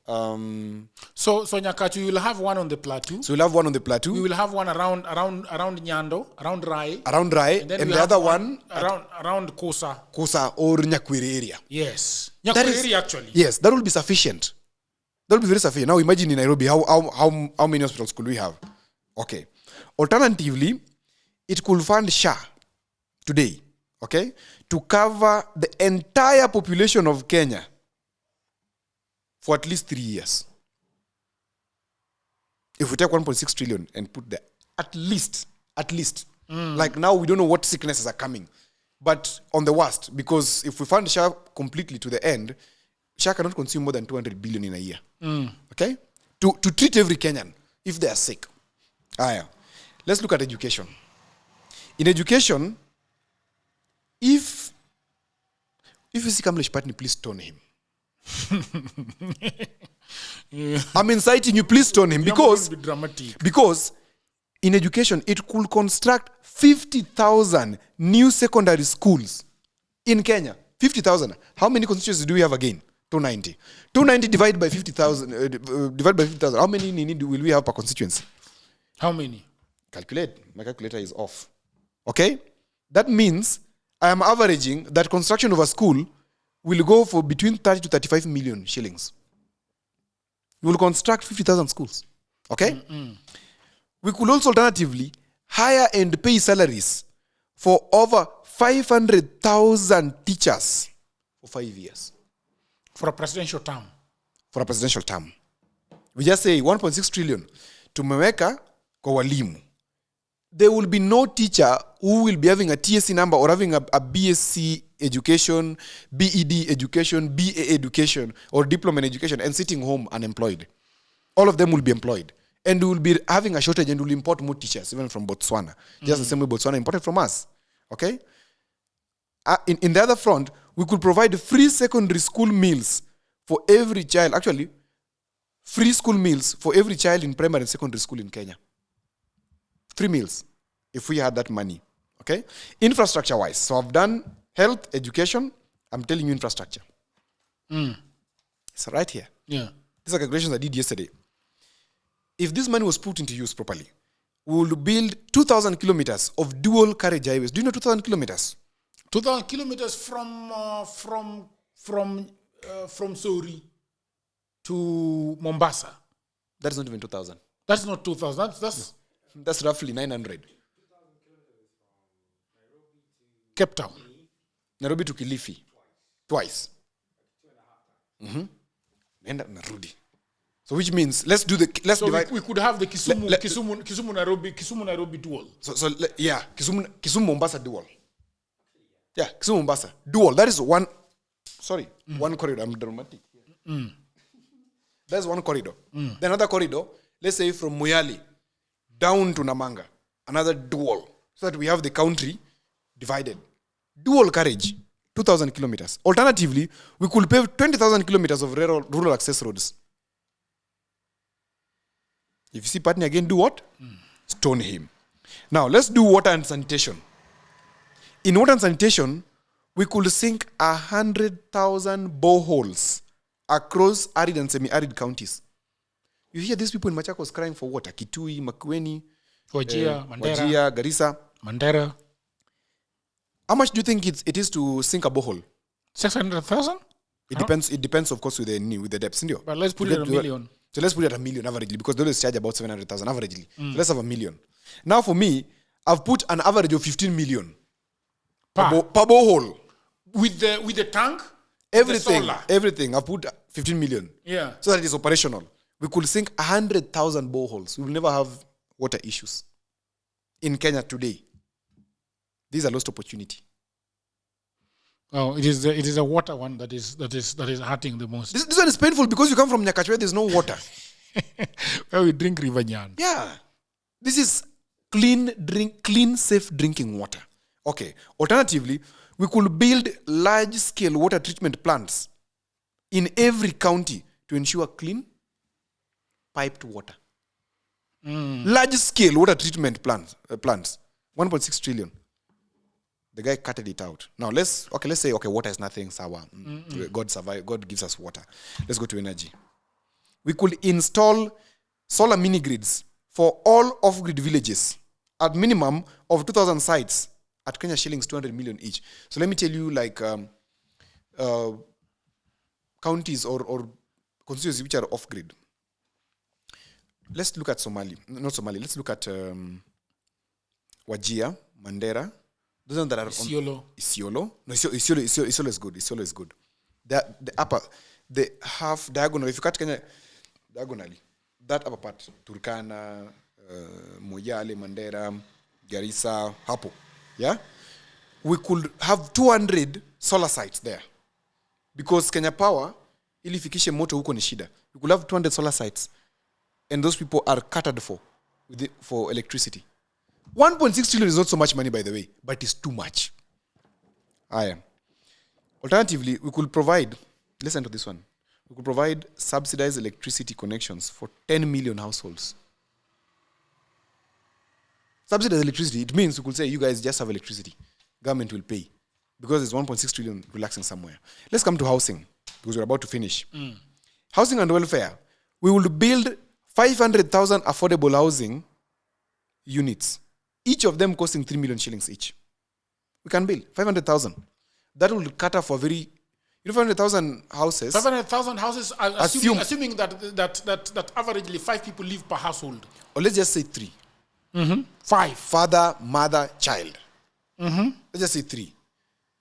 A: So Nyakach, we will have one on the plateau.
B: So we'll have one on the plateau.
A: We will have one around Nyando, around Rai.
B: Around Rai. And the other one
A: around Kosa.
B: Kosa or Nyakwiri area.
A: Yes. Nyakwiri area actually.
B: Yes, that will be sufficient. That will be very sufficient. Now imagine in Nairobi, how many hospitals could we have? Okay. Alternatively, it could fund SHA today, okay, to cover the entire population of Kenya for at least 3 years. If we take 1.6 trillion and put there, at least, like now we don't know what sicknesses are coming, but on the worst, because if we fund SHA completely to the end, SHA cannot consume more than 200 billion in a year, okay, to treat every Kenyan if they are sick. Let's look at education. In education, if you see Kamlesh Pattni, please stone him. I'm inciting you, please stone him, because in education, it could construct 50,000 new secondary schools in Kenya. 50,000. How many constituencies do we have again? 290. 290 divided by 50,000. How many will we have per constituency?
A: How many?
B: Calculate. My calculator is off. Okay? That means I am averaging that construction of a school will go for between 30 to 35 million shillings. We will construct 50,000 schools. Okay? We could also alternatively hire and pay salaries for over 500,000 teachers for 5 years.
A: For a presidential term.
B: For a presidential term. We just say 1.6 trillion. Tumeweka kwa walimu. There will be no teacher who will be having a TSC number or having a BSc education, BEd education, BA education, or diploma in education and sitting home unemployed. All of them will be employed. And we will be having a shortage and will import more teachers, even from Botswana. Just the same way Botswana imported from us. Okay? In the other front, we could provide free secondary school meals for every child. Actually, free school meals for every child in primary and secondary school in Kenya. 3 meals, if we had that money. Okay? Infrastructure-wise. So I've done health, education. I'm telling you infrastructure. It's right here.
A: Yeah.
B: These are calculations I did yesterday. If this money was put into use properly, we will build 2,000 kilometers of dual carriage highways. Do you know 2,000 kilometers?
A: 2,000 kilometers from Sori to Mombasa.
B: That's not even 2,000.
A: That's not 2,000.
B: That's roughly 900.
A: Cape Town.
B: Nairobi to Kilifi. Twice. Narudi. So which means let's divide.
A: We could have the Kisumu Nairobi dual.
B: Kisumu Mombasa dual. Yeah, Kisumu Mombasa dual. That is one corridor. I'm dramatic. That's one corridor. Then another corridor, let's say from Moyale down to Namanga, another dual, so that we have the country divided. Dual carriage, 2,000 kilometers. Alternatively, we could pave 20,000 kilometers of rural access roads. If you see Pattni again, do what? Stone him. Now, let's do water and sanitation. In water and sanitation, we could sink 100,000 boreholes across arid and semi-arid counties. You hear these people in Machakos crying for water. Kitui, Makueni,
A: Wajir,
B: Garissa.
A: Mandera.
B: How much do you think it is to sink a borehole?
A: 600,000?
B: It depends, of course, with the depths.
A: But let's put it at $1 million.
B: So let's put it at $1 million averagely, because they always charge about 700,000 averagely. So let's have $1 million. Now for me, I've put an average of 15 million per borehole.
A: With the tank?
B: Everything. I've put 15 million.
A: Yeah.
B: So that it is operational. We could sink 100,000 boreholes. We will never have water issues in Kenya today. These are lost opportunity.
A: Oh, it is a water one that is hurting the most.
B: This one is painful because you come from Nyakache where there's no water.
A: Where we drink River Nyan.
B: Yeah. This is clean, safe drinking water. Okay. Alternatively, we could build large-scale water treatment plants in every county to ensure clean, piped water. Large-scale water treatment plants. 1.6 trillion. The guy cutted it out. Now let's say water is nothing sour. God gives us water. Let's go to energy. We could install solar mini grids for all off-grid villages at minimum of 2,000 sites at Kenya shillings 200 million each. So let me tell you, like counties or constituencies which are off-grid. Let's look at Let's look at Wajir, Mandera. Those ones that are Isiolo. No, Isiolo is good. Isiolo is good. The half diagonal. If you cut Kenya diagonally, that upper part, Turkana, Moyale, Mandera, Garissa, Hapo. Yeah? We could have 200 solar sites there. Because Kenya Power, ili fikishe moto huko ni shida. We could have 200 solar sites. And those people are catered for electricity. 1.6 trillion is not so much money, by the way, but it's too much. Alternatively, we could provide, listen to this one, we could provide subsidized electricity connections for 10 million households. Subsidized electricity, it means we could say, you guys just have electricity. Government will pay. Because it's 1.6 trillion relaxing somewhere. Let's come to housing, because we're about to finish. Housing and welfare. We will build 500,000 affordable housing units, each of them costing 3 million shillings each. We can build 500,000. That will cater for 500,000 houses.
A: 500,000 houses, assuming that averagely 5 people live per household.
B: Or let's just say 3.
A: 5.
B: Father, mother, child. Let's just say 3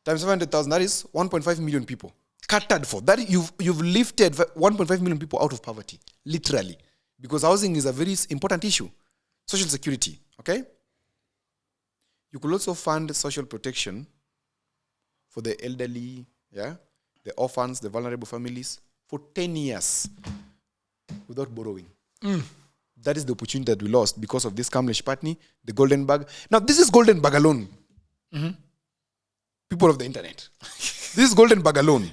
B: times 700,000. That is 1.5 million people catered for. That you've lifted 1.5 million people out of poverty, literally, because housing is a very important issue. Social security, okay? You could also fund social protection for the elderly, the orphans, the vulnerable families for 10 years without borrowing. That is the opportunity that we lost because of this Kamlesh Pattni, the Goldenberg. Now, this is Goldenberg alone. People of the internet. This is Goldenberg alone.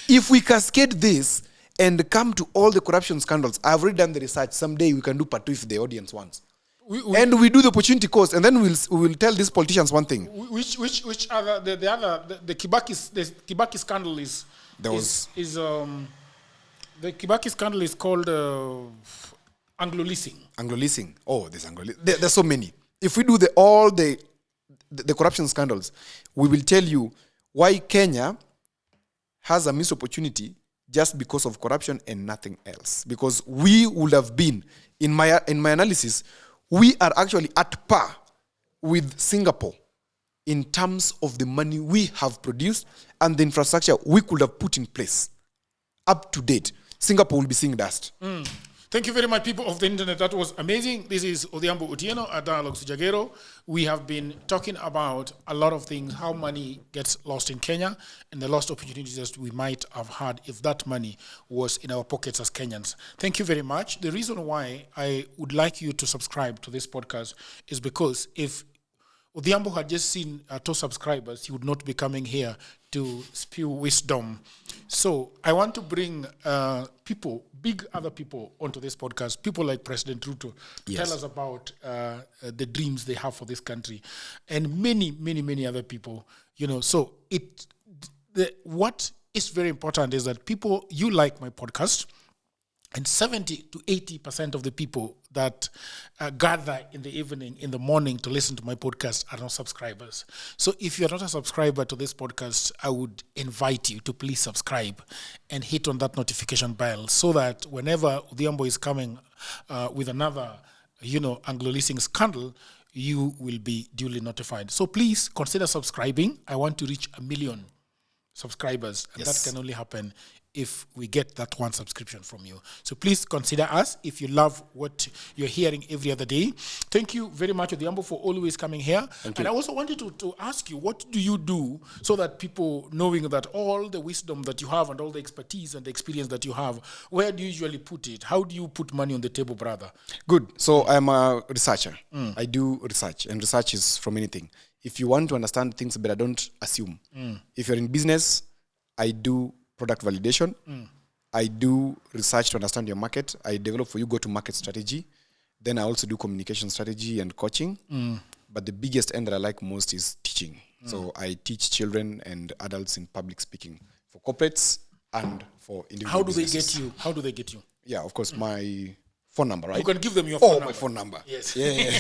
B: If we cascade this and come to all the corruption scandals, I've already done the research. Someday we can do part 2 if the audience wants. And we do the opportunity cost, and then we'll tell these politicians one thing.
A: Which other the Kibaki scandal is the Kibaki scandal is called Anglo-leasing.
B: Anglo-leasing. Oh, there's there's so many. If we do all the corruption scandals, we will tell you why Kenya has a missed opportunity just because of corruption and nothing else. Because we would have been, in my analysis, we are actually at par with Singapore in terms of the money we have produced and the infrastructure we could have put in place. Up to date, Singapore will be seeing dust.
A: Thank you very much, people of the internet. That was amazing. This is Odhiambo Otieno at Dialogues with Jagero. We have been talking about a lot of things, how money gets lost in Kenya, and the lost opportunities that we might have had if that money was in our pockets as Kenyans. Thank you very much. The reason why I would like you to subscribe to this podcast is because if Odhiambo had just seen 2 subscribers, he would not be coming here to spew wisdom. So I want to bring other people onto this podcast, people like President Ruto, to tell us about the dreams they have for this country, and many, many, many other people. So what is very important is that you like my podcast, and 70 to 80% of the people that gather in the evening, in the morning to listen to my podcast are not subscribers. So if you're not a subscriber to this podcast, I would invite you to please subscribe and hit on that notification bell so that whenever Odhiambo is coming with another, Anglo-leasing scandal, you will be duly notified. So please consider subscribing. I want to reach 1 million subscribers, and that can only happen if we get that 1 subscription from you. So please consider us if you love what you're hearing every other day. Thank you very much, Odhiambo, for always coming here. And I also wanted to ask you, what do you do so that people, knowing that all the wisdom that you have and all the expertise and the experience that you have, where do you usually put it? How do you put money on the table, brother?
B: Good. So I'm a researcher. I do research, and research is from anything. If you want to understand things better, don't assume. If you're in business, I do product validation. I do research to understand your market. I develop for you go-to-market strategy. Then I also do communication strategy and coaching. But the biggest end that I like most is teaching. So I teach children and adults in public speaking for corporates and for individual businesses.
A: How do they get you?
B: Yeah, of course, my phone number, right?
A: You can give them your phone number.
B: My phone number.
A: Yes.
B: Yeah.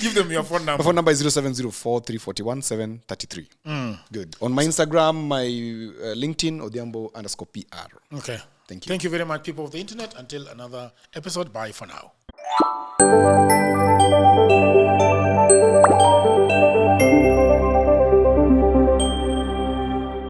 A: Give them your phone number.
B: My phone number is 0704-341-733. Good. On my Instagram, my LinkedIn, Odhiambo_PR.
A: Okay.
B: Thank you.
A: Thank you very much, people of the internet. Until another episode, bye for now.